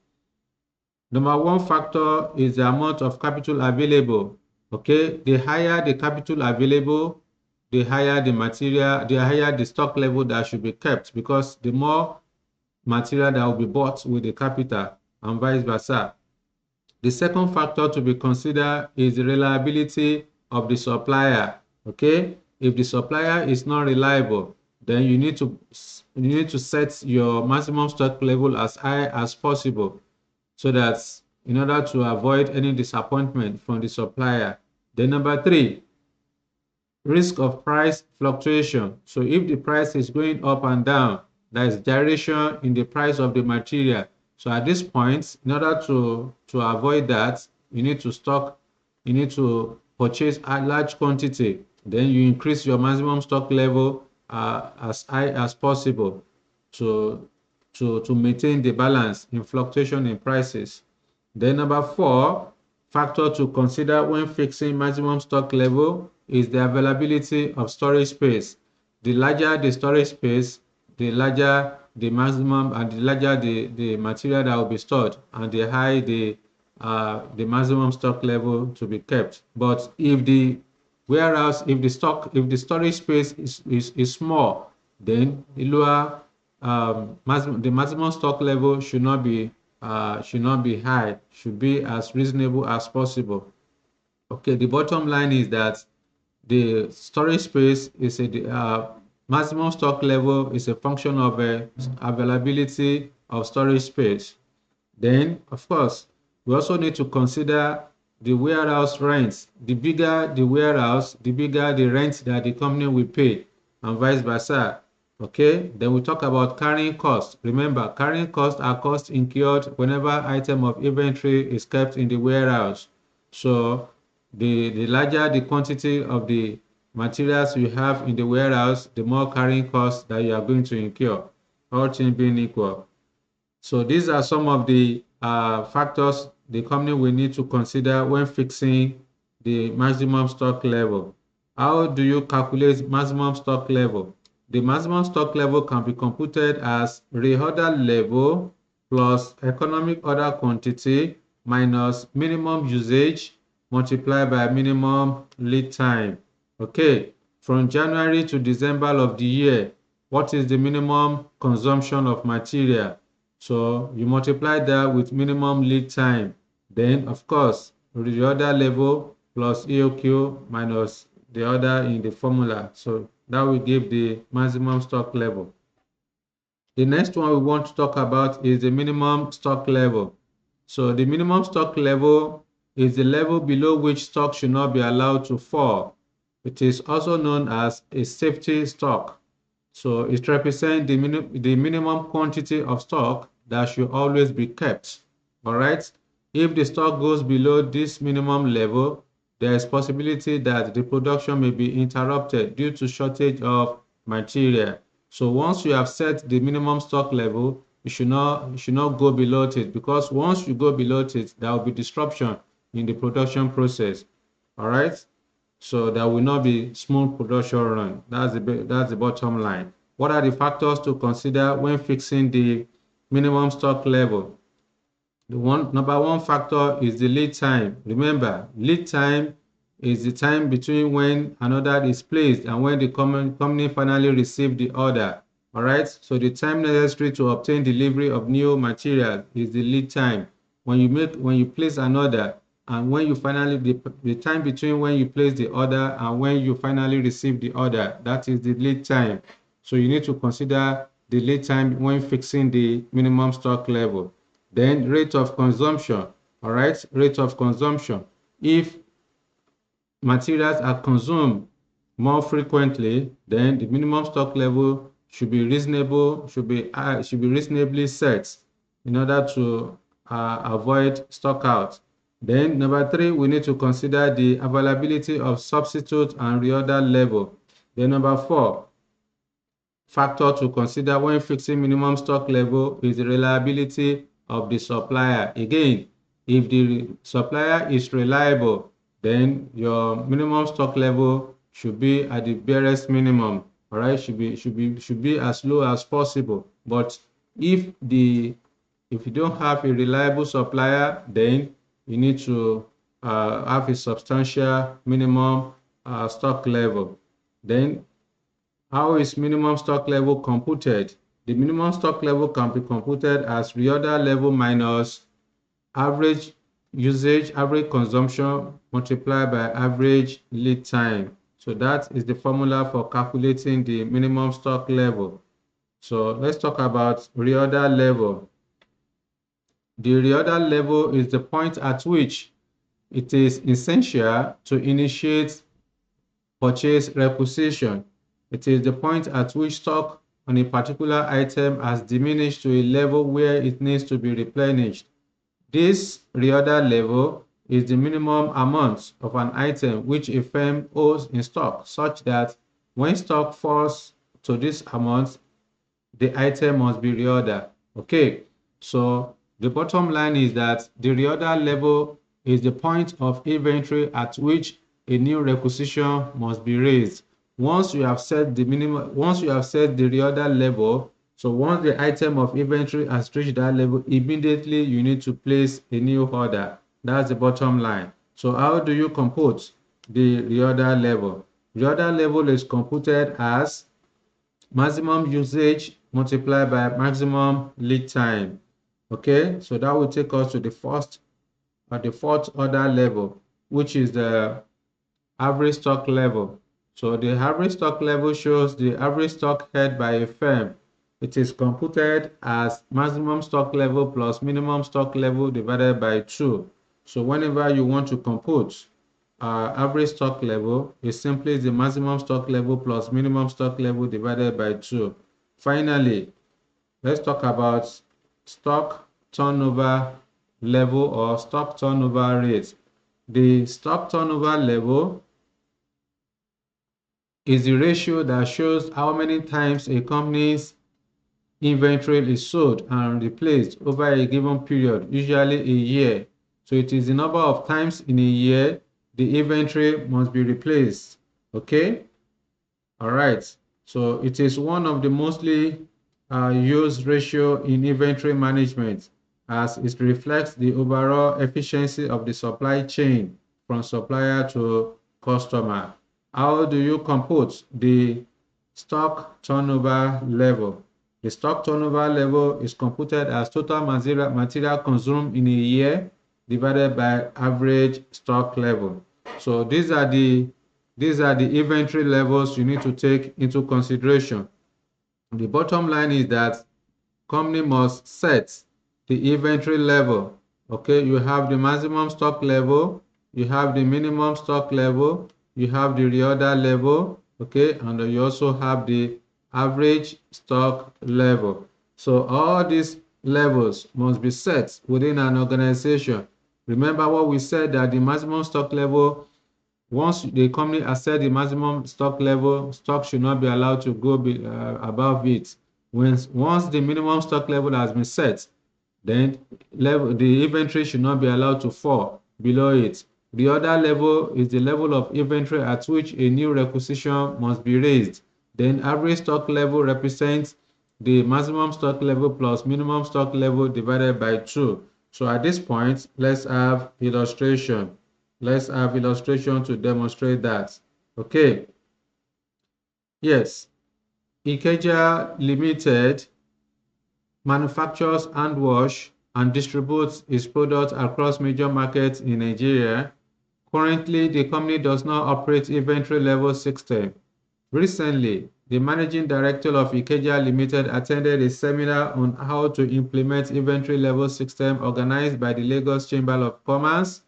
Number one factor is the amount of capital available. Okay, the higher the capital available, the higher the stock level that should be kept, because the more material that will be bought with the capital and vice versa. The second factor to be considered is the reliability of the supplier. Okay, if the supplier is not reliable, then you need to set your maximum stock level as high as possible, so that in order to avoid any disappointment from the supplier. Then number 3, risk of price fluctuation. So if the price is going up and down, there is gyration in the price of the material. So at this point, in order to avoid that, you need to purchase a large quantity. Then you increase your maximum stock level as high as possible to to maintain the balance in fluctuation in prices. Then number 4, factor to consider when fixing maximum stock level is the availability of storage space. The larger the storage space, the larger the maximum and the larger the material that will be stored, and the high the maximum stock level to be kept. But if the if the storage space is small, then the lower the maximum stock level should not be high, should be as reasonable as possible. Okay, the bottom line is that the storage space is maximum stock level is a function of availability of storage space. Then, of course, we also need to consider the warehouse rents. The bigger the warehouse, the bigger the rent that the company will pay, and vice versa. Okay, then we talk about carrying costs. Remember, carrying costs are costs incurred whenever item of inventory is kept in the warehouse. So the larger the quantity of the materials you have in the warehouse, the more carrying costs that you are going to incur, all things being equal. So these are some of the factors the company will need to consider when fixing the maximum stock level. How do you calculate maximum stock level? The maximum stock level can be computed as reorder level plus economic order quantity minus minimum usage multiplied by minimum lead time. Okay, from January to December of the year, what is the minimum consumption of material? So you multiply that with minimum lead time. Then, of course, the order level plus EOQ minus the order in the formula. So that will give the maximum stock level. The next one we want to talk about is the minimum stock level. So the minimum stock level is the level below which stock should not be allowed to fall. It is also known as a safety stock. So it represents the minimum quantity of stock that should always be kept. All right. If the stock goes below this minimum level, there is possibility that the production may be interrupted due to shortage of material. So once you have set the minimum stock level, you should not go below it, because once you go below it, there will be disruption in the production process. All right. So there will not be smooth production run. That's the bottom line. What are the factors to consider when fixing the minimum stock level? Number one factor is the lead time. Remember, lead time is the time between when an order is placed and when the company finally receives the order. All right. So the time necessary to obtain delivery of new material is the lead time. When you place an order, and when you finally, the time between when you place the order and when you finally receive the order, that is the lead time. So you need to consider the lead time when fixing the minimum stock level. Then rate of consumption, all right, rate of consumption. If materials are consumed more frequently, then the minimum stock level should be reasonable, should be reasonably set in order to avoid stock out. Then number three, we need to consider the availability of substitute and reorder level. Then number four, factor to consider when fixing minimum stock level is the reliability of the supplier. Again, if the supplier is reliable, then your minimum stock level should be at the barest minimum. All right, should be as low as possible. But if you don't have a reliable supplier, then you need to have a substantial minimum stock level. Then how is minimum stock level computed? The minimum stock level can be computed as reorder level minus average usage, average consumption multiplied by average lead time. So that is the formula for calculating the minimum stock level. So let's talk about reorder level. The reorder level is the point at which it is essential to initiate purchase requisition. It is the point at which stock on a particular item has diminished to a level where it needs to be replenished. This reorder level is the minimum amount of an item which a firm owes in stock, such that when stock falls to this amount, the item must be reordered. Okay, so the bottom line is that the reorder level is the point of inventory at which a new requisition must be raised. Once you have set the minimum, once you have set the reorder level, so once the item of inventory has reached that level, immediately you need to place a new order. That's the bottom line. So how do you compute the reorder level? Reorder level is computed as maximum usage multiplied by maximum lead time. Okay, so that will take us to the fourth order level, which is the average stock level. So the average stock level shows the average stock held by a firm. It is computed as maximum stock level plus minimum stock level divided by 2. So whenever you want to compute average stock level, is simply the maximum stock level plus minimum stock level divided by 2. Finally, let's talk about stock turnover level or stock turnover rate. The stock turnover level is the ratio that shows how many times a company's inventory is sold and replaced over a given period, usually a year. So it is the number of times in a year the inventory must be replaced. Okay? All right. So it is one of the mostly used ratio in inventory management, as it reflects the overall efficiency of the supply chain from supplier to customer. How do you compute the stock turnover level? The stock turnover level is computed as total material consumed in a year divided by average stock level. So these are the inventory levels you need to take into consideration. The bottom line is that company must set the inventory level. Okay, you have the maximum stock level, you have the minimum stock level, you have the reorder level, okay, and you also have the average stock level. So all these levels must be set within an organization. Remember what we said, that the maximum stock level, once the company has set the maximum stock level, stock should not be allowed to go above it. Once the minimum stock level has been set, then the inventory should not be allowed to fall below it. The other level is the level of inventory at which a new requisition must be raised. Then average stock level represents the maximum stock level plus minimum stock level divided by 2. So at this point, let's have illustration. Let's have illustration to demonstrate that. Okay. Yes. Ikeja Limited manufactures hand wash and distributes its products across major markets in Nigeria. Currently, the company does not operate inventory level system. Recently, the managing director of Ikeja Limited attended a seminar on how to implement inventory level system organized by the Lagos Chamber of Commerce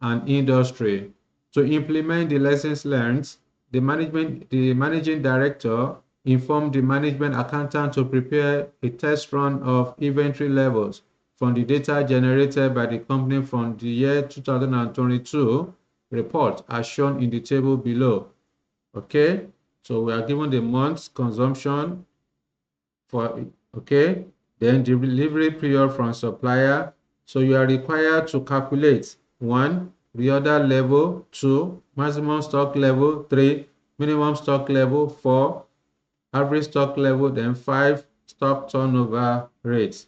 and Industry. To implement the lessons learned, the managing director informed the management accountant to prepare a test run of inventory levels from the data generated by the company from the year 2022 report as shown in the table below. Okay, so we are given the month's consumption for, okay, then the delivery period from supplier. So you are required to calculate 1, reorder level, 2, maximum stock level, 3, minimum stock level, 4, average stock level, then 5, stock turnover rate.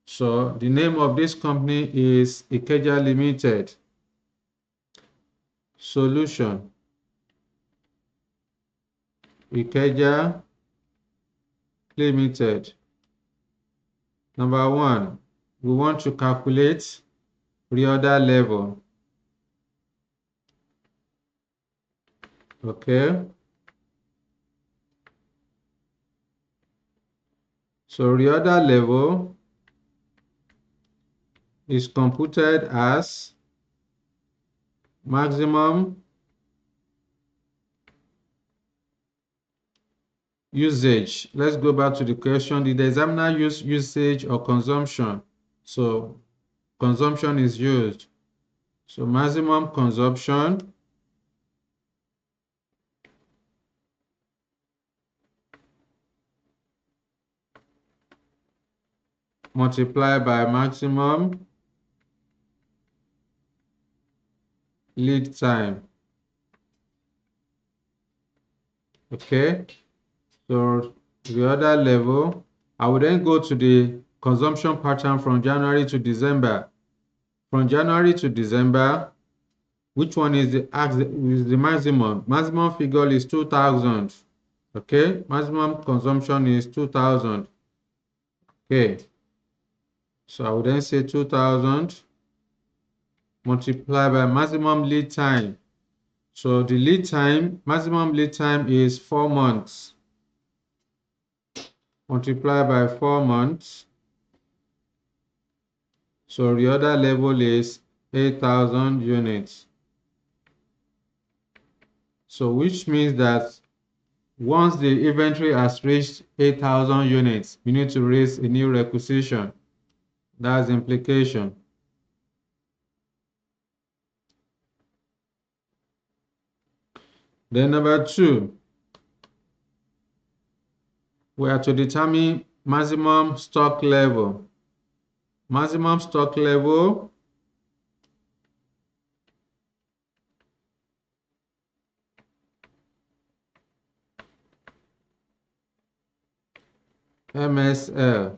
So the name of this company is Ikeja Limited. Solution: Ikeja Limited. Number 1, we want to calculate reorder level. Okay. So reorder level is computed as maximum usage. Let's go back to the question. Did the examiner use usage or consumption? So consumption is used. So maximum consumption multiplied by maximum lead time. Okay. So reorder level, I will then go to the consumption pattern from January to December. From January to December, which one is the maximum? Maximum figure is 2,000. Okay, maximum consumption is 2,000. Okay, so I would then say 2,000 multiplied by maximum lead time. So the lead time, maximum lead time is 4 months. Multiplied by 4 months. So the other level is 8,000 units. So which means that once the inventory has reached 8,000 units, you need to raise a new requisition. That's the implication. Then number 2, we are to determine maximum stock level. Maximum stock level MSL.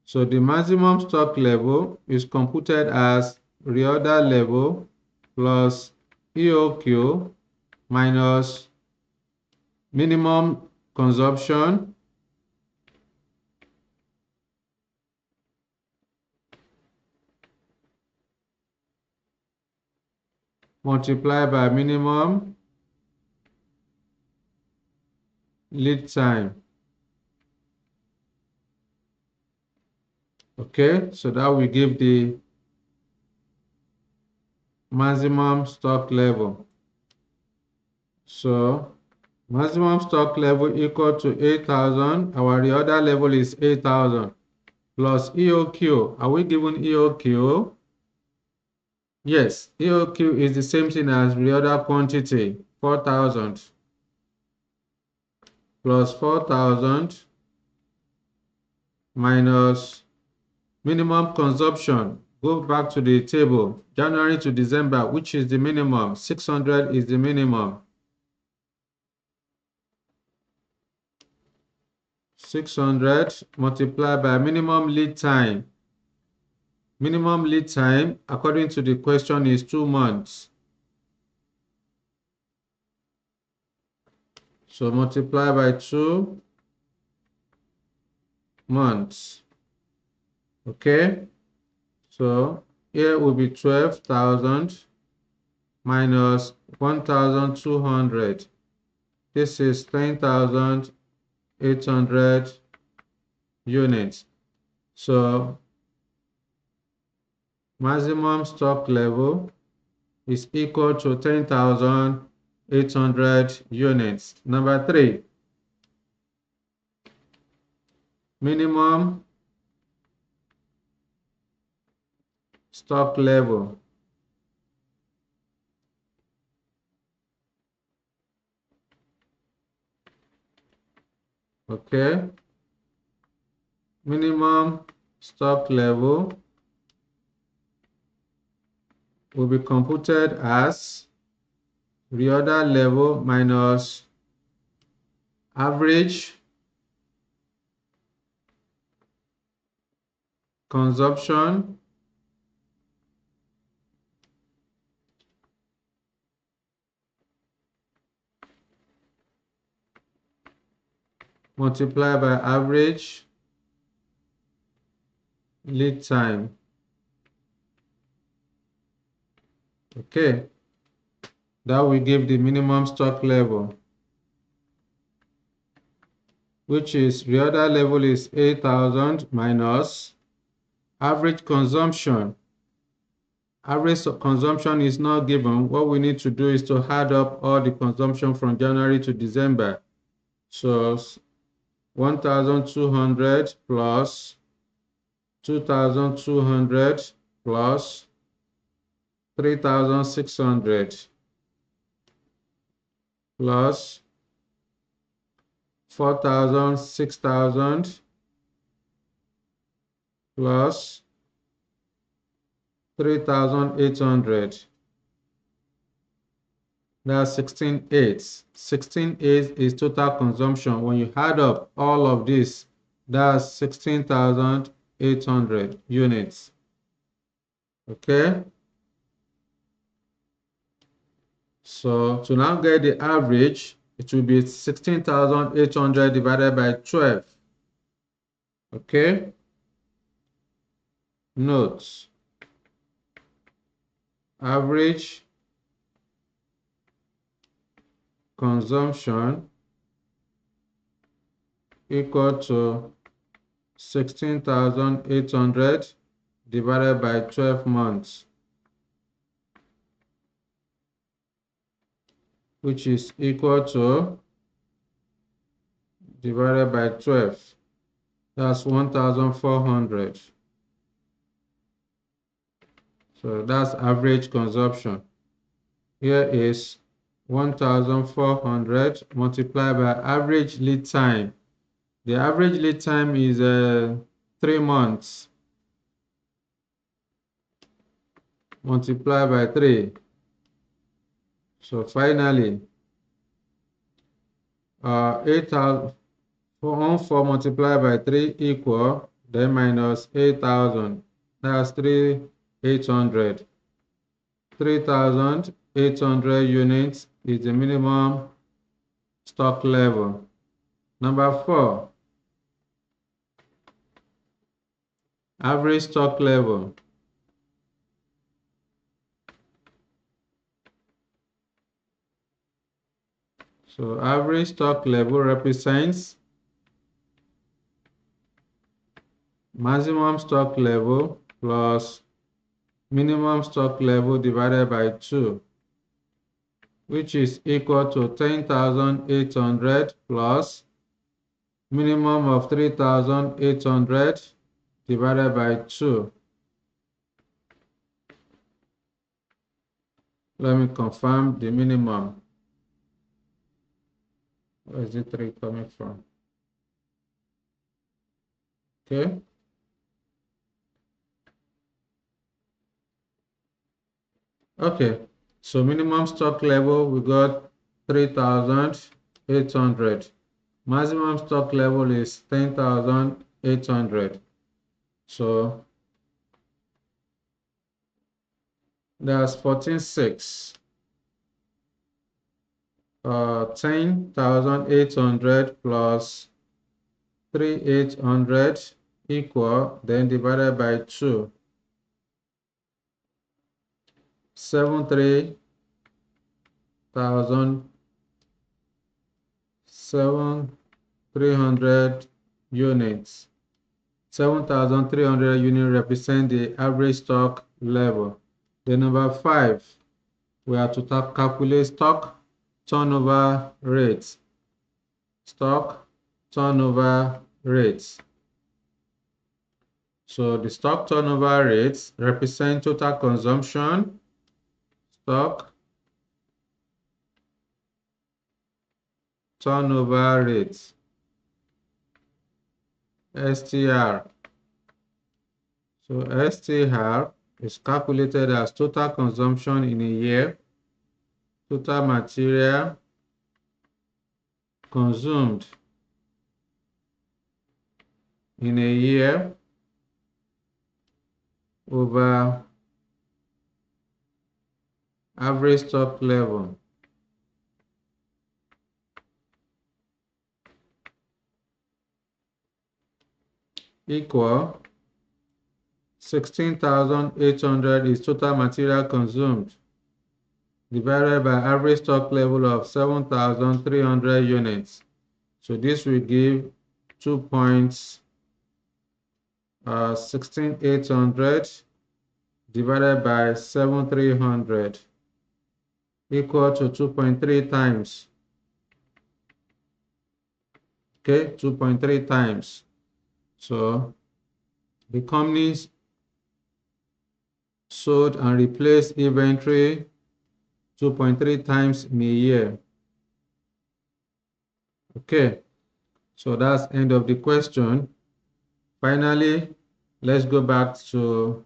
So the maximum stock level is computed as reorder level plus EOQ minus minimum consumption multiplied by minimum lead time. Okay, so that will give the maximum stock level. So maximum stock level equal to 8,000. Our reorder level is 8,000 plus EOQ. Are we given EOQ? Yes, EOQ is the same thing as reorder quantity, 4,000 plus 4,000 minus minimum consumption. Go back to the table. January to December, which is the minimum? 600 is the minimum. 600 multiplied by minimum lead time. Minimum lead time, according to the question, is 2 months. So multiply by 2 months. Okay. So here will be 12,000 minus 1,200. This is 10,800 units. So maximum stock level is equal to 10,800 units. Number 3, minimum stock level. Okay, minimum stock level will be computed as reorder level minus average consumption multiplied by average lead time. Okay, that will give the minimum stock level, which is reorder level is 8,000 minus average consumption. Average consumption is not given. What we need to do is to add up all the consumption from January to December. So 1,200 plus 2,200 plus 3,600 plus 4,000, 6,000 plus 3,800. That's 16,800. 16,800 is total consumption. When you add up all of this, that's 16,800 units. Okay? So to now get the average, it will be 16,800 divided by 12. Okay? Note, average consumption equal to 16,800 divided by 12 months, which is equal to divided by 12. That's 1,400. So that's average consumption. Here is 1,400 multiplied by average lead time. The average lead time is 3 months. Multiplied by 3. So finally, 8,000 4 multiplied by 3 equal, then minus 8,000. That's 3,800. 3,800 units is the minimum stock level. Number 4, average stock level. So average stock level represents maximum stock level plus minimum stock level divided by 2, which is equal to 10,800 plus minimum of 3,800 divided by 2. Let me confirm the minimum. Where is the 3 coming from? Okay. Okay, so minimum stock level, we got 3,800. Maximum stock level is 10,800. So that's 14,600. 10,800 plus 3,800 equal, then divided by 2. 7,300 units. 7,300 units represent the average stock level. The number 5, we have to calculate stock turnover rates. Stock turnover rates. So the stock turnover rates represent total consumption, stock turnover rates, STR. So STR is calculated as total consumption in a year, total material consumed in a year over average stock level. Equal 16,800 is total material consumed divided by average stock level of 7,300 units. So this will give 2.16800 divided by 7,300 equal to 2.3 times. Okay, 2.3 times. So the companies sold and replaced inventory 2.3 times in a year. Okay, so that's end of the question. Finally, let's go back to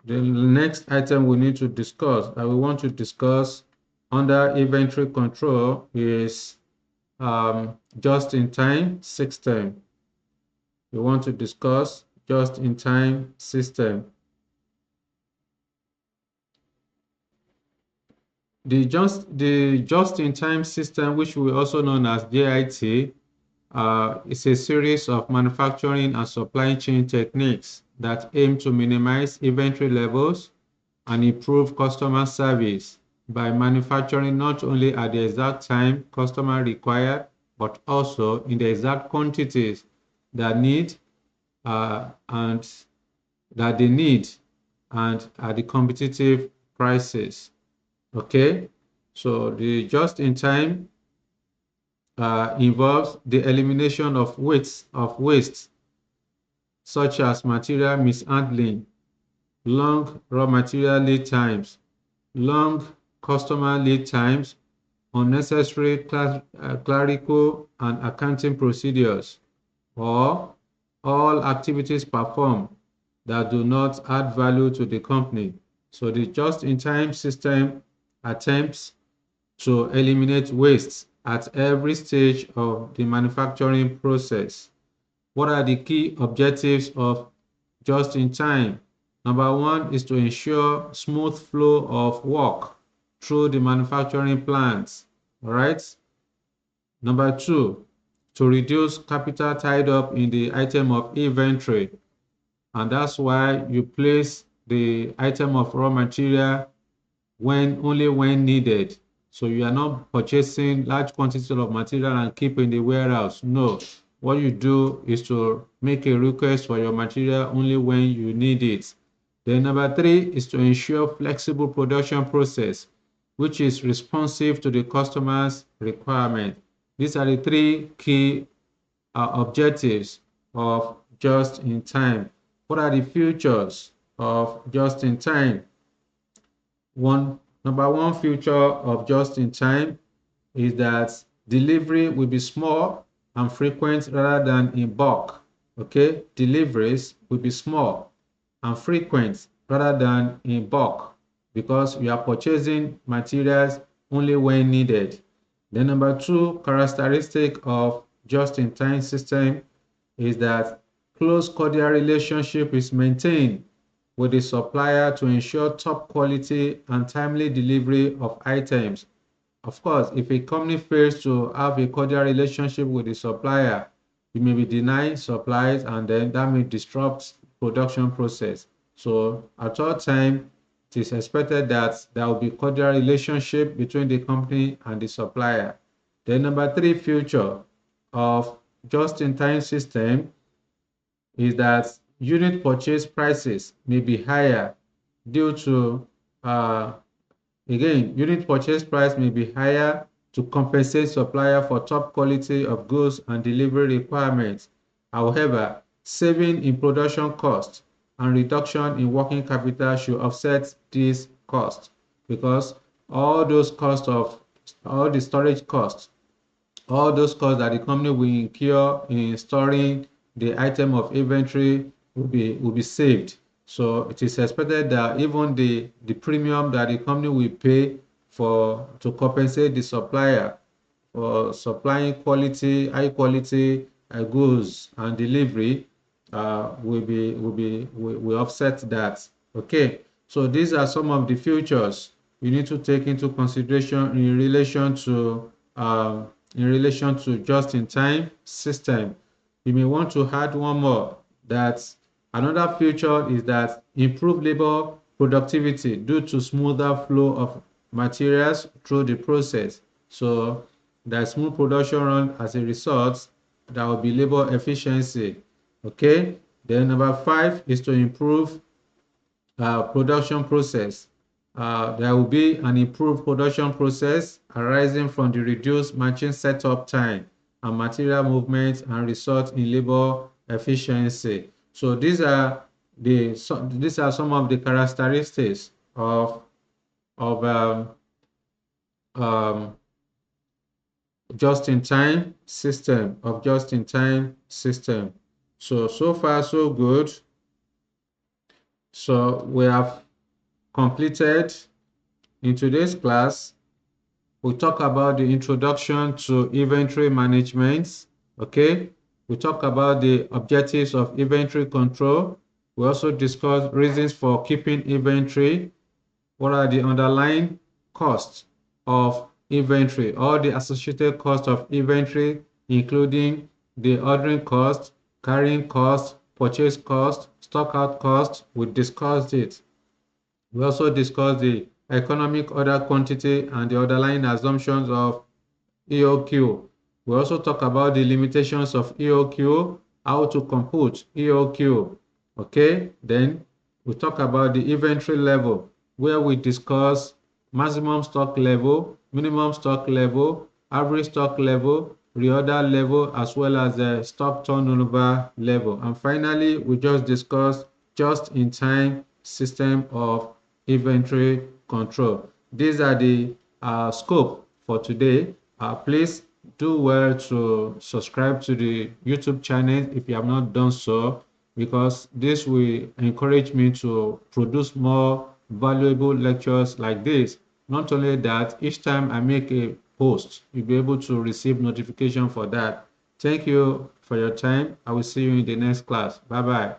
the next item we need to discuss, that we want to discuss under inventory control is just-in-time system. We want to discuss just-in-time system. The just-in-time system, which we also known as JIT, is a series of manufacturing and supply chain techniques that aim to minimize inventory levels and improve customer service by manufacturing not only at the exact time customer required, but also in the exact quantities that need and that they need and at the competitive prices. Okay, so the just-in-time involves the elimination of waste such as material mishandling, long raw material lead times, long customer lead times, unnecessary clerical and accounting procedures, or all activities performed that do not add value to the company. So the just-in-time system attempts to eliminate waste at every stage of the manufacturing process. What are the key objectives of just-in-time? Number 1 is to ensure smooth flow of work through the manufacturing plants. All right. Number 2, to reduce capital tied up in the item of inventory. And that's why you place the item of raw material only when needed. So you are not purchasing large quantities of material and keep in the warehouse. No, what you do is to make a request for your material only when you need it. Then number 3 is to ensure flexible production process, which is responsive to the customer's requirement. These are the 3 key objectives of just-in-time. What are the features of just-in-time? Number 1 feature of just-in-time is that delivery will be small and frequent rather than in bulk. Okay, deliveries will be small and frequent rather than in bulk because you are purchasing materials only when needed. Then number 2 characteristic of just-in-time system is that close cordial relationship is maintained with the supplier to ensure top quality and timely delivery of items. Of course, if a company fails to have a cordial relationship with the supplier, you may be denying supplies and then that may disrupt production process. So at all time, it is expected that there will be cordial relationship between the company and the supplier. The number three feature of just-in-time system is that unit purchase prices may be higher due to uh, again, unit purchase price may be higher to compensate supplier for top quality of goods and delivery requirements. However, saving in production cost and reduction in working capital should offset these costs because all those costs of all the storage costs, all those costs that the company will incur in storing the item of inventory will be saved. So it is expected that even the premium that the company will pay for to compensate the supplier for supplying high quality goods and delivery will offset that. Okay, so these are some of the features you need to take into consideration in relation to just-in-time system. You may want to add one more that another feature is that improved labor productivity due to smoother flow of materials through the process. So that smooth production run as a result, there will be labor efficiency. Okay. Then number five is to improve production process. There will be an improved production process arising from the reduced machine setup time and material movement and result in labor efficiency. So these are some of the characteristics of um, just-in-time system. So far so good. So we have completed. In today's class, we talk about the introduction to inventory management. Okay, we talk about the objectives of inventory control. We also discuss reasons for keeping inventory. What are the underlying costs of inventory, all the associated costs of inventory, including the ordering cost, carrying cost, purchase cost, stock out cost. We discussed it. We also discussed the economic order quantity and the underlying assumptions of EOQ. We also talk about the limitations of EOQ, how to compute EOQ. Okay, then we talk about the inventory level, where we discuss maximum stock level, minimum stock level, average stock level, reorder level, as well as the stock turnover level. And finally, we just discussed just-in-time system of inventory control. These are the scope for today. Please do well to subscribe to the YouTube channel if you have not done so, because this will encourage me to produce more valuable lectures like this. Not only that, each time I make a post, you'll be able to receive notification for that. Thank you for your time. I will see you in the next class. Bye bye.